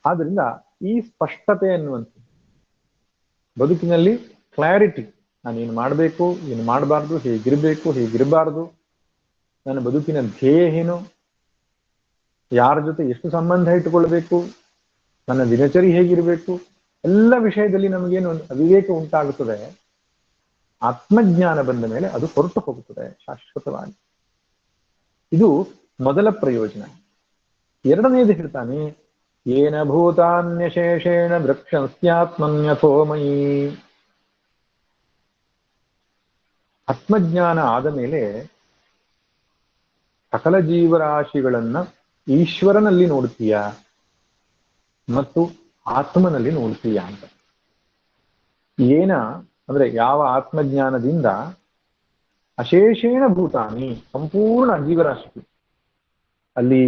ಆದ್ರಿಂದ ಈ ಸ್ಪಷ್ಟತೆ ಅನ್ನುವಂಥದ್ದು, ಬದುಕಿನಲ್ಲಿ ಕ್ಲಾರಿಟಿ, ನಾನೇನು ಮಾಡಬೇಕು, ಏನು ಮಾಡಬಾರ್ದು, ಹೇಗಿರಬೇಕು, ಹೇಗಿರಬಾರ್ದು, ನನ್ನ ಬದುಕಿನ ಧ್ಯೇಯ ಏನು, ಯಾರ ಜೊತೆ ಎಷ್ಟು ಸಂಬಂಧ ಇಟ್ಟುಕೊಳ್ಬೇಕು, ನನ್ನ ದಿನಚರಿ ಹೇಗಿರಬೇಕು, ಎಲ್ಲ ವಿಷಯದಲ್ಲಿ ನಮಗೇನು ಅವಿವೇಕ ಉಂಟಾಗುತ್ತದೆ, ಆತ್ಮಜ್ಞಾನ ಬಂದ ಮೇಲೆ ಅದು ಹೊರಟು ಹೋಗುತ್ತದೆ ಶಾಶ್ವತವಾಗಿ. ಇದು ಮೊದಲ ಪ್ರಯೋಜನ. 2ನೇದು ಹೇಳ್ತಾನೆ, ಏನ ಭೂತಾನ್ಯಶೇಷೇಣ ವೃಕ್ಷಸ್ಯಾತ್ಮನ್ಯಥೋ ಮಯಿ. ಆತ್ಮಜ್ಞಾನ ಆದ ಮೇಲೆ ಸಕಲ ಜೀವರಾಶಿಗಳನ್ನ ಈಶ್ವರನಲ್ಲಿ ನೋಡ್ತೀಯ ಮತ್ತು ಆತ್ಮನಲ್ಲಿ ನೋಡ್ತೀಯ ಅಂತ. ಏನ ಅಂದ್ರೆ ಯಾವ ಆತ್ಮಜ್ಞಾನದಿಂದ ಅಶೇಷೇಣ ಭೂತಾನಿ, ಸಂಪೂರ್ಣ ಜೀವರಾಶಿ, ಅಲ್ಲಿ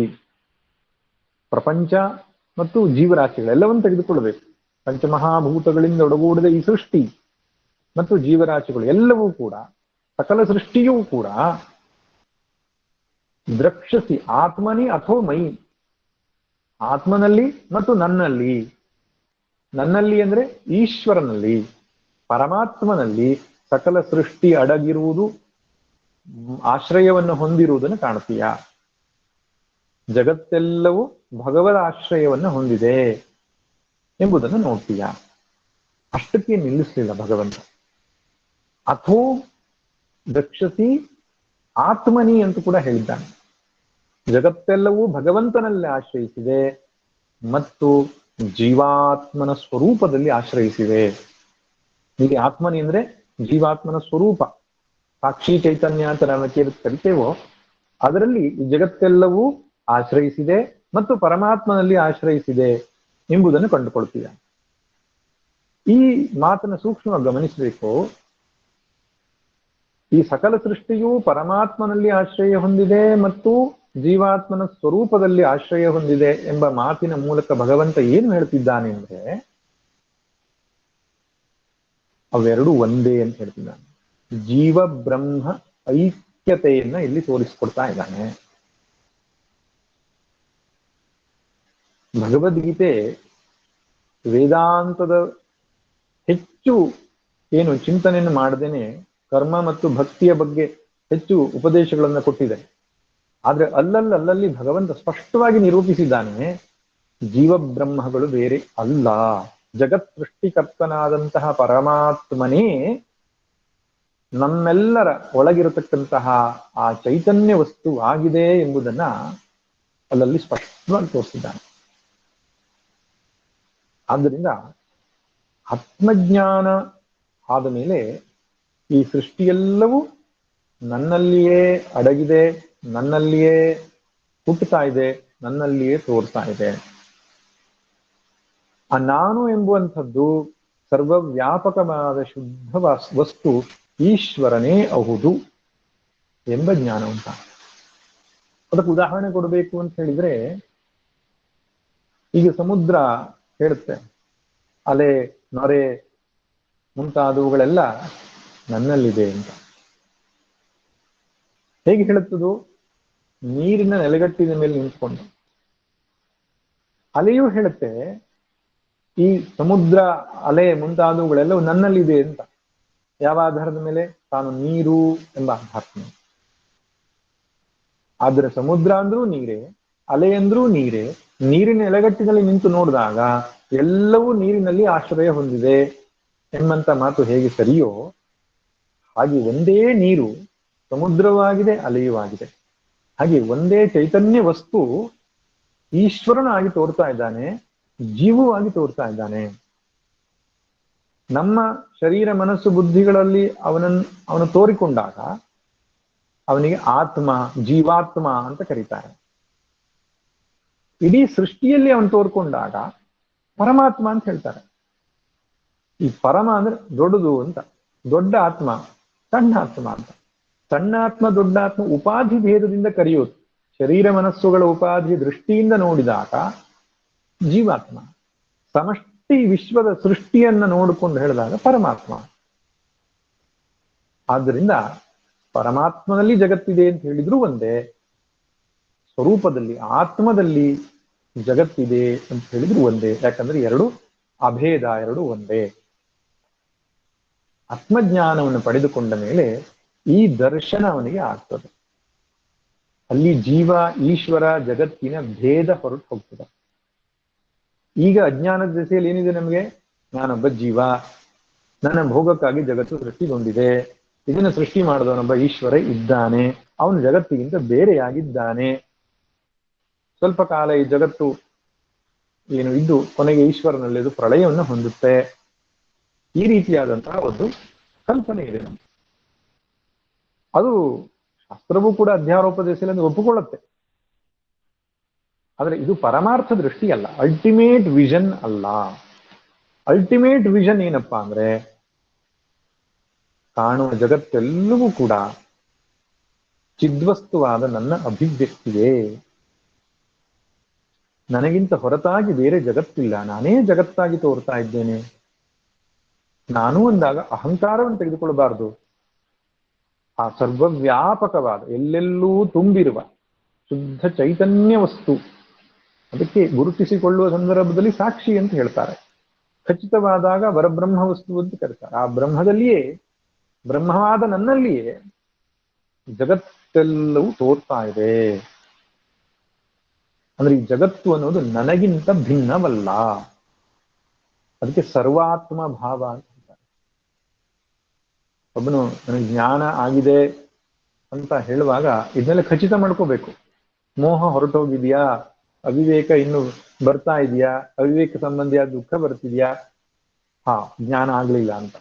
ಪ್ರಪಂಚ ಮತ್ತು ಜೀವರಾಶಿಗಳೆಲ್ಲವನ್ನು ತೆಗೆದುಕೊಳ್ಳಬೇಕು. ಪಂಚಮಹಾಭೂತಗಳಿಂದ ಒಡಗೂಡಿದ ಈ ಸೃಷ್ಟಿ ಮತ್ತು ಜೀವರಾಶಿಗಳು ಎಲ್ಲವೂ ಕೂಡ, ಸಕಲ ಸೃಷ್ಟಿಯೂ ಕೂಡ ದ್ರಕ್ಷಸಿ ಆತ್ಮನಿ ಅಥೋ ಮೈ, ಆತ್ಮನಲ್ಲಿ ಮತ್ತು ನನ್ನಲ್ಲಿ. ನನ್ನಲ್ಲಿ ಅಂದ್ರೆ ಈಶ್ವರನಲ್ಲಿ, ಪರಮಾತ್ಮನಲ್ಲಿ ಸಕಲ ಸೃಷ್ಟಿ ಅಡಗಿರುವುದು, ಆಶ್ರಯವನ್ನು ಹೊಂದಿರುವುದನ್ನು ಕಾಣ್ತೀಯ. ಜಗತ್ತೆಲ್ಲವೂ ಭಗವದ್ ಆಶ್ರಯವನ್ನು ಹೊಂದಿದೆ ಎಂಬುದನ್ನು ನೋಡ್ತೀಯ. ಅಷ್ಟಕ್ಕೆ ನಿಲ್ಲಿಸಲಿಲ್ಲ ಭಗವಂತ. ಅಥೋ ದ್ರಕ್ಷಸಿ ಆತ್ಮನಿ ಅಂತ ಕೂಡ ಹೇಳಿದ್ದಾನೆ. ಜಗತ್ತೆಲ್ಲವೂ ಭಗವಂತನಲ್ಲಿ ಆಶ್ರಯಿಸಿದೆ ಮತ್ತು ಜೀವಾತ್ಮನ ಸ್ವರೂಪದಲ್ಲಿ ಆಶ್ರಯಿಸಿವೆ. ಇಲ್ಲಿ ಆತ್ಮನಿ ಅಂದ್ರೆ ಜೀವಾತ್ಮನ ಸ್ವರೂಪ, ಸಾಕ್ಷಿ ಚೈತನ್ಯ ಅಂತ ನಾವು ಕರಿತೇವೋ ಅದರಲ್ಲಿ ಜಗತ್ತೆಲ್ಲವೂ ಆಶ್ರಯಿಸಿದೆ ಮತ್ತು ಪರಮಾತ್ಮನಲ್ಲಿ ಆಶ್ರಯಿಸಿದೆ ಎಂಬುದನ್ನು ಕಂಡುಕೊಳ್ತೀಯ. ಈ ಮಾತನ್ನು ಸೂಕ್ಷ್ಮವಾಗಿ ಗಮನಿಸಬೇಕು. ಈ ಸಕಲ ಸೃಷ್ಟಿಯು ಪರಮಾತ್ಮನಲ್ಲಿ ಆಶ್ರಯ ಹೊಂದಿದೆ ಮತ್ತು ಜೀವಾತ್ಮನ ಸ್ವರೂಪದಲ್ಲಿ ಆಶ್ರಯ ಹೊಂದಿದೆ ಎಂಬ ಮಾತಿನ ಮೂಲಕ ಭಗವಂತ ಏನು ಹೇಳ್ತಿದ್ದಾನೆ ಅಂದ್ರೆ, ಅವೆರಡು ಒಂದೇ ಅಂತ ಹೇಳ್ತಿದ್ದಾನೆ. ಜೀವ ಬ್ರಹ್ಮ ಐಕ್ಯತೆಯನ್ನ ಇಲ್ಲಿ ತೋರಿಸ್ಕೊಡ್ತಾ ಇದ್ದಾನೆ. ಭಗವದ್ಗೀತೆ ವೇದಾಂತದ ಹೆಚ್ಚು ಏನು ಚಿಂತನೆಯನ್ನು ಮಾಡದೇನೆ ಕರ್ಮ ಮತ್ತು ಭಕ್ತಿಯ ಬಗ್ಗೆ ಹೆಚ್ಚು ಉಪದೇಶಗಳನ್ನು ಕೊಟ್ಟಿದೆ. ಆದ್ರೆ ಅಲ್ಲಲ್ಲಿ ಭಗವಂತ ಸ್ಪಷ್ಟವಾಗಿ ನಿರೂಪಿಸಿದ್ದಾನೆ, ಜೀವಬ್ರಹ್ಮಗಳು ಬೇರೆ ಅಲ್ಲ, ಜಗತ್ ಸೃಷ್ಟಿಕರ್ತನಾದಂತಹ ಪರಮಾತ್ಮನೇ ನಮ್ಮೆಲ್ಲರ ಒಳಗಿರತಕ್ಕಂತಹ ಆ ಚೈತನ್ಯ ವಸ್ತು ಆಗಿದೆ ಎಂಬುದನ್ನ ಅಲ್ಲಲ್ಲಿ ಸ್ಪಷ್ಟವಾಗಿ ತೋರಿಸಿದ್ದಾನೆ. ಆದ್ದರಿಂದ ಆತ್ಮಜ್ಞಾನ ಆದ ಮೇಲೆ ಈ ಸೃಷ್ಟಿಯೆಲ್ಲವೂ ನನ್ನಲ್ಲಿಯೇ ಅಡಗಿದೆ, ನನ್ನಲ್ಲಿಯೇ ಹುಟ್ಟುತ್ತಾ ಇದೆ, ನನ್ನಲ್ಲಿಯೇ ತೋರ್ತಾ ಇದೆ. ಆ ನಾನು ಎಂಬುವಂಥದ್ದು ಸರ್ವವ್ಯಾಪಕವಾದ ಶುದ್ಧ ವಸ್ತು ಈಶ್ವರನೇ ಹೌದು ಎಂಬ ಜ್ಞಾನ ಉಂಟ. ಅದಕ್ಕೆ ಉದಾಹರಣೆ ಕೊಡಬೇಕು ಅಂತ ಹೇಳಿದ್ರೆ, ಈಗ ಸಮುದ್ರ ಹೇಳುತ್ತೆ ಅಲೆ ನೊರೆ ಮುಂತಾದವುಗಳೆಲ್ಲ ನನ್ನಲ್ಲಿದೆ ಅಂತ. ಹೇಗೆ ಹೇಳುತ್ತದು? ನೀರಿನ ನೆಲೆಗಟ್ಟಿನ ಮೇಲೆ ನಿಂತ್ಕೊಂಡು. ಅಲೆಯೂ ಹೇಳುತ್ತೆ ಈ ಸಮುದ್ರ ಅಲೆ ಮುಂತಾದವುಗಳೆಲ್ಲವೂ ನನ್ನಲ್ಲಿದೆ ಅಂತ. ಯಾವ ಆಧಾರದ ಮೇಲೆ? ತಾನು ನೀರು ಎಂಬ ಆಧಾರದ ಮೇಲೆ. ಆದ್ರೆ ಸಮುದ್ರ ಅಂದ್ರೂ ನೀರೇ, ಅಲೆ ಅಂದ್ರೂ ನೀರೇ. ನೀರಿನ ನೆಲೆಗಟ್ಟಿನಲ್ಲಿ ನಿಂತು ನೋಡಿದಾಗ ಎಲ್ಲವೂ ನೀರಿನಲ್ಲಿ ಆಶ್ರಯ ಹೊಂದಿದೆ ಎಂಬಂತ ಮಾತು ಹೇಗೆ ಸರಿಯೋ ಹಾಗೆ ಒಂದೇ ನೀರು ಸಮುದ್ರವಾಗಿದೆ, ಅಲೆಯೂ ಆಗಿದೆ. ಹಾಗೆ ಒಂದೇ ಚೈತನ್ಯ ವಸ್ತು ಈಶ್ವರನಾಗಿ ತೋರ್ತಾ ಇದ್ದಾನೆ, ಜೀವವಾಗಿ ತೋರ್ತಾ ಇದ್ದಾನೆ. ನಮ್ಮ ಶರೀರ ಮನಸ್ಸು ಬುದ್ಧಿಗಳಲ್ಲಿ ಅವನು ತೋರಿಕೊಂಡಾಗ ಅವನಿಗೆ ಆತ್ಮ, ಜೀವಾತ್ಮ ಅಂತ ಕರೀತಾರೆ. ಇಡೀ ಸೃಷ್ಟಿಯಲ್ಲಿ ಅವನು ತೋರ್ಕೊಂಡಾಗ ಪರಮಾತ್ಮ ಅಂತ ಹೇಳ್ತಾರೆ. ಈ ಪರಮ ಅಂದ್ರೆ ದೊಡ್ಡದು ಅಂತ, ದೊಡ್ಡ ಆತ್ಮ, ಸಣ್ಣ ಆತ್ಮ ಅಂತ. ಸಣ್ಣ ಆತ್ಮ ದೊಡ್ಡ ಆತ್ಮ ಉಪಾಧಿ ಭೇದದಿಂದ ಕರೆಯೋದು. ಶರೀರ ಮನಸ್ಸುಗಳ ಉಪಾಧಿ ದೃಷ್ಟಿಯಿಂದ ನೋಡಿದಾಗ ಜೀವಾತ್ಮ, ಸಮಷ್ಟಿ ವಿಶ್ವದ ಸೃಷ್ಟಿಯನ್ನ ನೋಡಿಕೊಂಡು ಹೇಳಿದಾಗ ಪರಮಾತ್ಮ. ಆದ್ದರಿಂದ ಪರಮಾತ್ಮನಲ್ಲಿ ಜಗತ್ತಿದೆ ಅಂತ ಹೇಳಿದ್ರು ಒಂದೇ, ಸ್ವರೂಪದಲ್ಲಿ ಆತ್ಮದಲ್ಲಿ ಜಗತ್ತಿದೆ ಅಂತ ಹೇಳಿದ್ರು ಒಂದೇ. ಯಾಕಂದ್ರೆ ಎರಡು ಅಭೇದ, ಎರಡು ಒಂದೇ. ಆತ್ಮಜ್ಞಾನವನ್ನು ಪಡೆದುಕೊಂಡ ಮೇಲೆ ಈ ದರ್ಶನ ಅವನಿಗೆ ಆಗ್ತದೆ. ಅಲ್ಲಿ ಜೀವ ಈಶ್ವರ ಜಗತ್ತಿನ ಭೇದ ಹೊರಟು ಹೋಗ್ತದೆ. ಈಗ ಅಜ್ಞಾನದ ದೆಸೆಯಲ್ಲಿ ಏನಿದೆ ನಮಗೆ? ನಾನೊಬ್ಬ ಜೀವ, ನನ್ನ ಭೋಗಕ್ಕಾಗಿ ಜಗತ್ತು ಸೃಷ್ಟಿಗೊಂಡಿದೆ, ಇದನ್ನು ಸೃಷ್ಟಿ ಮಾಡಿದವನೊಬ್ಬ ಈಶ್ವರ ಇದ್ದಾನೆ, ಅವನು ಜಗತ್ತಿಗಿಂತ ಬೇರೆಯಾಗಿದ್ದಾನೆ. ಸ್ವಲ್ಪ ಕಾಲ ಈ ಜಗತ್ತು ಏನು ಇದ್ದು ಕೊನೆಗೆ ಈಶ್ವರನಲ್ಲಿ ಅದು ಪ್ರಳಯವನ್ನು ಹೊಂದುತ್ತೆ. ಈ ರೀತಿಯಾದಂತಹ ಒಂದು ಕಲ್ಪನೆ ಇದೆ ನಮ್ಗೆ. ಅದು ಶಾಸ್ತ್ರವೂ ಕೂಡ ಅಧ್ಯಾರೋಪ ದೆಸೆಯಲ್ಲಿ ಒಪ್ಪಿಕೊಳ್ಳುತ್ತೆ. ಆದ್ರೆ ಇದು ಪರಮಾರ್ಥ ದೃಷ್ಟಿ ಅಲ್ಲ, ಅಲ್ಟಿಮೇಟ್ ವಿಷನ್ ಅಲ್ಲ. ಅಲ್ಟಿಮೇಟ್ ವಿಷನ್ ಏನಪ್ಪಾ ಅಂದ್ರೆ ಕಾಣುವ ಜಗತ್ತೆಲ್ಲವೂ ಕೂಡ ಚಿದ್ವಸ್ತುವಾದ ನನ್ನ ಅಭಿವ್ಯಕ್ತಿಯೇ, ನನಗಿಂತ ಹೊರತಾಗಿ ಬೇರೆ ಜಗತ್ತಿಲ್ಲ, ನಾನೇ ಜಗತ್ತಾಗಿ ತೋರ್ತಾ ಇದ್ದೇನೆ. ನಾನು ಅಂದಾಗ ಅಹಂಕಾರವನ್ನು ತೆಗೆದುಕೊಳ್ಳಬಾರದು. ಆ ಸರ್ವವ್ಯಾಪಕವಾದ ಎಲ್ಲೆಲ್ಲೂ ತುಂಬಿರುವ ಶುದ್ಧ ಚೈತನ್ಯ ವಸ್ತು, ಅದಕ್ಕೆ ಗುರುತಿಸಿಕೊಳ್ಳುವ ಸಂದರ್ಭದಲ್ಲಿ ಸಾಕ್ಷಿ ಅಂತ ಹೇಳ್ತಾರೆ. ಖಚಿತವಾದಾಗ ವರಬ್ರಹ್ಮ ವಸ್ತು ಅಂತ ಕರೀತಾರೆ. ಆ ಬ್ರಹ್ಮದಲ್ಲಿಯೇ, ಬ್ರಹ್ಮವಾದ ನನ್ನಲ್ಲಿಯೇ ಜಗತ್ತೆಲ್ಲವೂ ತೋರ್ತಾ ಇದೆ. ಅಂದ್ರೆ ಈ ಜಗತ್ತು ಅನ್ನೋದು ನನಗಿಂತ ಭಿನ್ನವಲ್ಲ. ಅದಕ್ಕೆ ಸರ್ವಾತ್ಮ ಭಾವ ಅಂತ ಹೇಳ್ತಾರೆ. ಒಬ್ಬನು ನನಗೆ ಜ್ಞಾನ ಆಗಿದೆ ಅಂತ ಹೇಳುವಾಗ ಇದನ್ನೆಲ್ಲ ಖಚಿತ ಮಾಡ್ಕೋಬೇಕು. ಮೋಹ ಹೊರಟೋಗಿದ್ಯಾ, ಅವಿವೇಕ ಇನ್ನು ಬರ್ತಾ ಇದೆಯಾ, ಅವಿವೇಕ ಸಂಬಂಧಿಯಾದ ದುಃಖ ಬರ್ತಿದ್ಯಾ, ಜ್ಞಾನ ಆಗ್ಲಿಲ್ಲ ಅಂತ.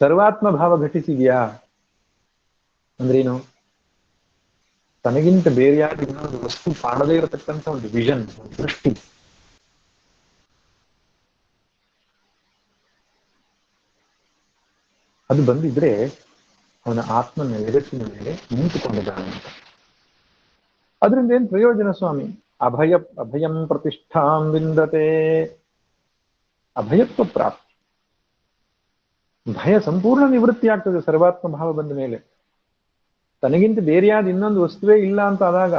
ಸರ್ವಾತ್ಮ ಭಾವ ಘಟಿಸಿದ್ಯಾ ಅಂದ್ರೇನು? ತನಗಿಂತ ಬೇರೆಯಾದ ಇನ್ನೊಂದು ವಸ್ತು ಕಾಣದೇ ಇರತಕ್ಕಂಥ ಒಂದು ವಿಷನ್, ದೃಷ್ಟಿ. ಅದು ಬಂದಿದ್ರೆ ಅವನ ಆತ್ಮನ ಎದೆಸಿನ ಮೇಲೆ ನಿಂತುಕೊಂಡಿದ್ದಾನೆ ಅಂತ. ಅದರಿಂದ ಏನ್ ಪ್ರಯೋಜನ ಸ್ವಾಮಿ? ಅಭಯಂ ಪ್ರತಿಷ್ಠಾಂ ವಿಂದತೆ, ಅಭಯತ್ವ ಪ್ರಾಪ್ತಿ, ಭಯ ಸಂಪೂರ್ಣ ನಿವೃತ್ತಿ ಆಗ್ತದೆ ಸರ್ವಾತ್ಮ ಭಾವ ಬಂದ ಮೇಲೆ. ತನಗಿಂತ ಬೇರೆಯಾದ ಇನ್ನೊಂದು ವಸ್ತುವೇ ಇಲ್ಲ ಅಂತ ಆದಾಗ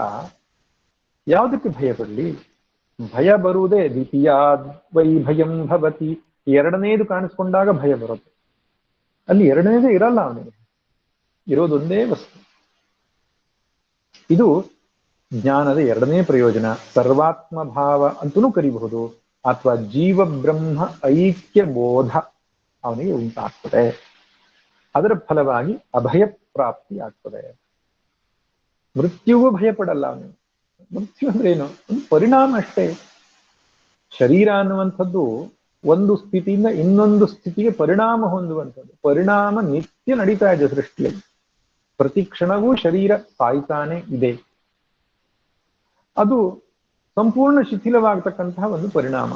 ಯಾವುದಕ್ಕೆ ಭಯ ಪಡಲಿ? ಭಯ ಬರುವುದೇ ದ್ವಿತೀಯಾದ್ ವೈ ಭಯಂ ಭವತಿ, ಎರಡನೇದು ಕಾಣಿಸ್ಕೊಂಡಾಗ ಭಯ ಬರುತ್ತೆ. ಅಲ್ಲಿ ಎರಡನೇದೇ ಇರಲ್ಲ, ಅವನಿಗೆ ಇರೋದೊಂದೇ ವಸ್ತು. ಇದು ಜ್ಞಾನದ ಎರಡನೇ ಪ್ರಯೋಜನ. ಸರ್ವಾತ್ಮ ಭಾವ ಅಂತಲೂ ಕರಿಬಹುದು, ಅಥವಾ ಜೀವ ಬ್ರಹ್ಮ ಐಕ್ಯ ಬೋಧ ಅವನಿಗೆ ಉಂಟಾಗ್ತದೆ. ಅದರ ಫಲವಾಗಿ ಅಭಯ ಪ್ರಾಪ್ತಿ ಆಗ್ತದೆ. ಮೃತ್ಯುವು ಭಯ ಪಡಲ್ಲ ಅವನು. ಮೃತ್ಯು ಅಂದ್ರೆ ಏನು? ಒಂದು ಪರಿಣಾಮ ಅಷ್ಟೇ. ಶರೀರ ಅನ್ನುವಂಥದ್ದು ಒಂದು ಸ್ಥಿತಿಯಿಂದ ಇನ್ನೊಂದು ಸ್ಥಿತಿಗೆ ಪರಿಣಾಮ ಹೊಂದುವಂಥದ್ದು. ಪರಿಣಾಮ ನಿತ್ಯ ನಡೀತಾ ಇದೆ ಸೃಷ್ಟಿಯಲ್ಲಿ. ಪ್ರತಿ ಕ್ಷಣವೂ ಶರೀರ ಸಾಯ್ತಾನೆ ಇದೆ. ಅದು ಸಂಪೂರ್ಣ ಶಿಥಿಲವಾಗತಕ್ಕಂತಹ ಒಂದು ಪರಿಣಾಮ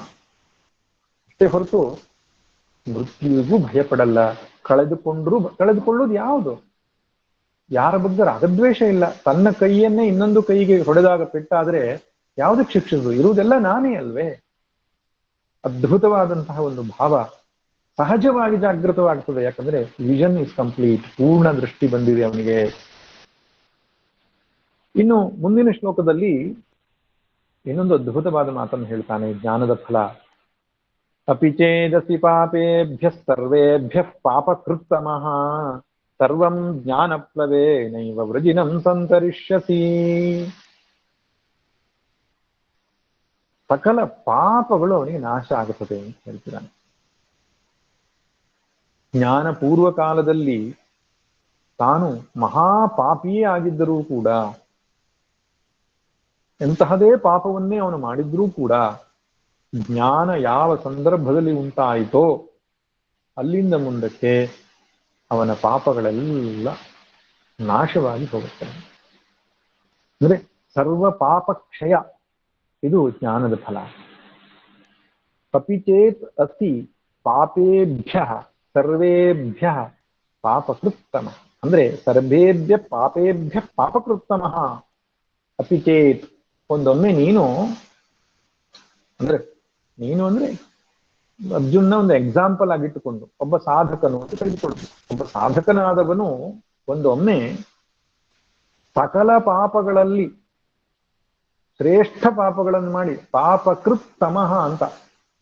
ಅಷ್ಟೇ ಹೊರತು ಮೃತ್ಯುವಿಗೂ ಭಯಪಡಲ್ಲ. ಕಳೆದುಕೊಳ್ಳೋದು ಯಾವುದು? ಯಾರ ಬಗ್ಗೆ ರಾಗದ್ವೇಷ ಇಲ್ಲ. ತನ್ನ ಕೈಯನ್ನೇ ಇನ್ನೊಂದು ಕೈಗೆ ಹೊಡೆದಾಗ ಪೆಟ್ಟಾದ್ರೆ ಯಾವುದಕ್ಕೆ ಶಿಕ್ಷಿಸುದು? ಇರುವುದೆಲ್ಲ ನಾನೇ ಅಲ್ವೇ? ಅದ್ಭುತವಾದಂತಹ ಒಂದು ಭಾವ ಸಹಜವಾಗಿ ಜಾಗೃತವಾಗ್ತದೆ. ಯಾಕಂದ್ರೆ ವಿಷನ್ ಇಸ್ ಕಂಪ್ಲೀಟ್, ಪೂರ್ಣ ದೃಷ್ಟಿ ಬಂದಿದೆ ಅವನಿಗೆ. ಇನ್ನು ಮುಂದಿನ ಶ್ಲೋಕದಲ್ಲಿ ಇನ್ನೊಂದು ಅದ್ಭುತವಾದ ಮಾತನ್ನು ಹೇಳ್ತಾನೆ. ಜ್ಞಾನದ ಫಲ. ಅಪಿ ಚೇದಸಿ ಪಾಪೇಭ್ಯ ಸರ್ವೇಭ್ಯ ಪಾಪಕೃತ್ತಮಃ ಸರ್ವಂ ಜ್ಞಾನಪ್ಲವೇ ನೈವ ವೃಜಿನಂ ಸಂತರಿಷ್ಯಸಿ. ಸಕಲ ಪಾಪಗಳು ಅವನಿಗೆ ನಾಶ ಆಗುತ್ತದೆ ಅಂತ ಹೇಳ್ತಿದ್ದಾನೆ. ಜ್ಞಾನ ಪೂರ್ವ ಕಾಲದಲ್ಲಿ ತಾನು ಮಹಾಪಾಪಿಯೇ ಆಗಿದ್ದರೂ ಕೂಡ ಎಂತಹದೇ ಪಾಪವನ್ನೇ ಅವನು ಮಾಡಿದ್ರೂ ಕೂಡ ಜ್ಞಾನ ಯಾವ ಸಂದರ್ಭದಲ್ಲಿ ಉಂಟಾಯಿತೋ ಅಲ್ಲಿಂದ ಮುಂದಕ್ಕೆ ಅವನ ಪಾಪಗಳೆಲ್ಲ ನಾಶವಾಗಿ ಹೋಗುತ್ತವೆ. ಅಂದ್ರೆ ಸರ್ವ ಪಾಪ ಕ್ಷಯ, ಇದು ಜ್ಞಾನದ ಫಲ. ಕಪಿಚೇತ್ ಅಸಿ ಪಾಪೇಭ್ಯ ಸರ್ವೇಭ್ಯ ಪಾಪಕೃತ್ತಮ, ಅಂದ್ರೆ ಸರ್ವೇಭ್ಯ ಪಾಪೇಭ್ಯ ಪಾಪಕೃತ್ತಮ. ಅಪಿಚೇತ್, ಒಂದೊಮ್ಮೆ ನೀನು ಅಂದ್ರೆ ಅರ್ಜುನ ಒಂದು ಎಕ್ಸಾಂಪಲ್ ಆಗಿಟ್ಟುಕೊಂಡು ಒಬ್ಬ ಸಾಧಕನು ಅಂತ ತೆಗೆದುಕೊಳ್ಳು. ಒಬ್ಬ ಸಾಧಕನಾದವನು ಒಂದೊಮ್ಮೆ ಸಕಲ ಪಾಪಗಳಲ್ಲಿ ಶ್ರೇಷ್ಠ ಪಾಪಗಳನ್ನು ಮಾಡಿ ಪಾಪಕೃತ್ತಮಃ ಅಂತ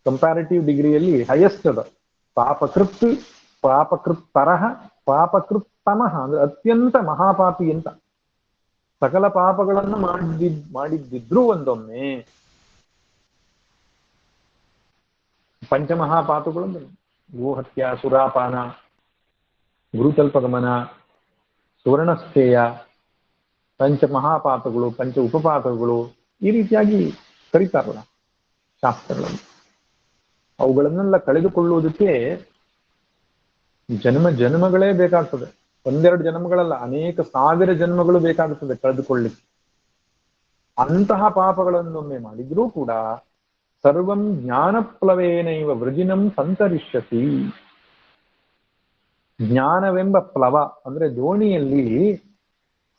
ಕಂಪ್ಯಾರಿಟಿವ್ ಡಿಗ್ರಿಯಲ್ಲಿ ಹೈಯೆಸ್ಟ್ ಅದ. ಪಾಪಕೃತ್ತರಹ ಪಾಪಕೃತ್ತಮಃ ಅಂದ್ರೆ ಅತ್ಯಂತ ಮಹಾಪಾಪಿ ಅಂತ. ಸಕಲ ಪಾಪಗಳನ್ನು ಮಾಡಿದ್ದಿದ್ರು ಒಂದೊಮ್ಮೆ ಪಂಚಮಹಾಪಾಪಗಳು, ಗೋಹತ್ಯ, ಸುರಾಪಾನ, ಗುರುತಲ್ಪಗಮನ, ಸುವರ್ಣಸ್ಥೇಯ, ಪಂಚಮಹಾಪಾಪಗಳು, ಪಂಚ ಉಪಪಾಪಗಳು, ಈ ರೀತಿಯಾಗಿ ಕರೀತಾರಲ್ಲ ಶಾಸ್ತ್ರಗಳಲ್ಲಿ. ಅವುಗಳನ್ನೆಲ್ಲ ಕಳೆದುಕೊಳ್ಳುವುದಕ್ಕೆ ಜನ್ಮಗಳೇ ಬೇಕಾಗ್ತದೆ. ಒಂದೆರಡು ಜನ್ಮಗಳಲ್ಲ, ಅನೇಕ ಸಾವಿರ ಜನ್ಮಗಳು ಬೇಕಾಗುತ್ತದೆ ಕಳೆದುಕೊಳ್ಳಿಕ್ಕೆ. ಅಂತಹ ಪಾಪಗಳನ್ನೊಮ್ಮೆ ಮಾಡಿದ್ರೂ ಕೂಡ ಸರ್ವಂ ಜ್ಞಾನಪ್ಲವೇನೈವ ವೃಜಿನಂ ಸಂತರಿಷ್ಯತಿ. ಜ್ಞಾನವೆಂಬ ಪ್ಲವ ಅಂದ್ರೆ ದೋಣಿಯಲ್ಲಿ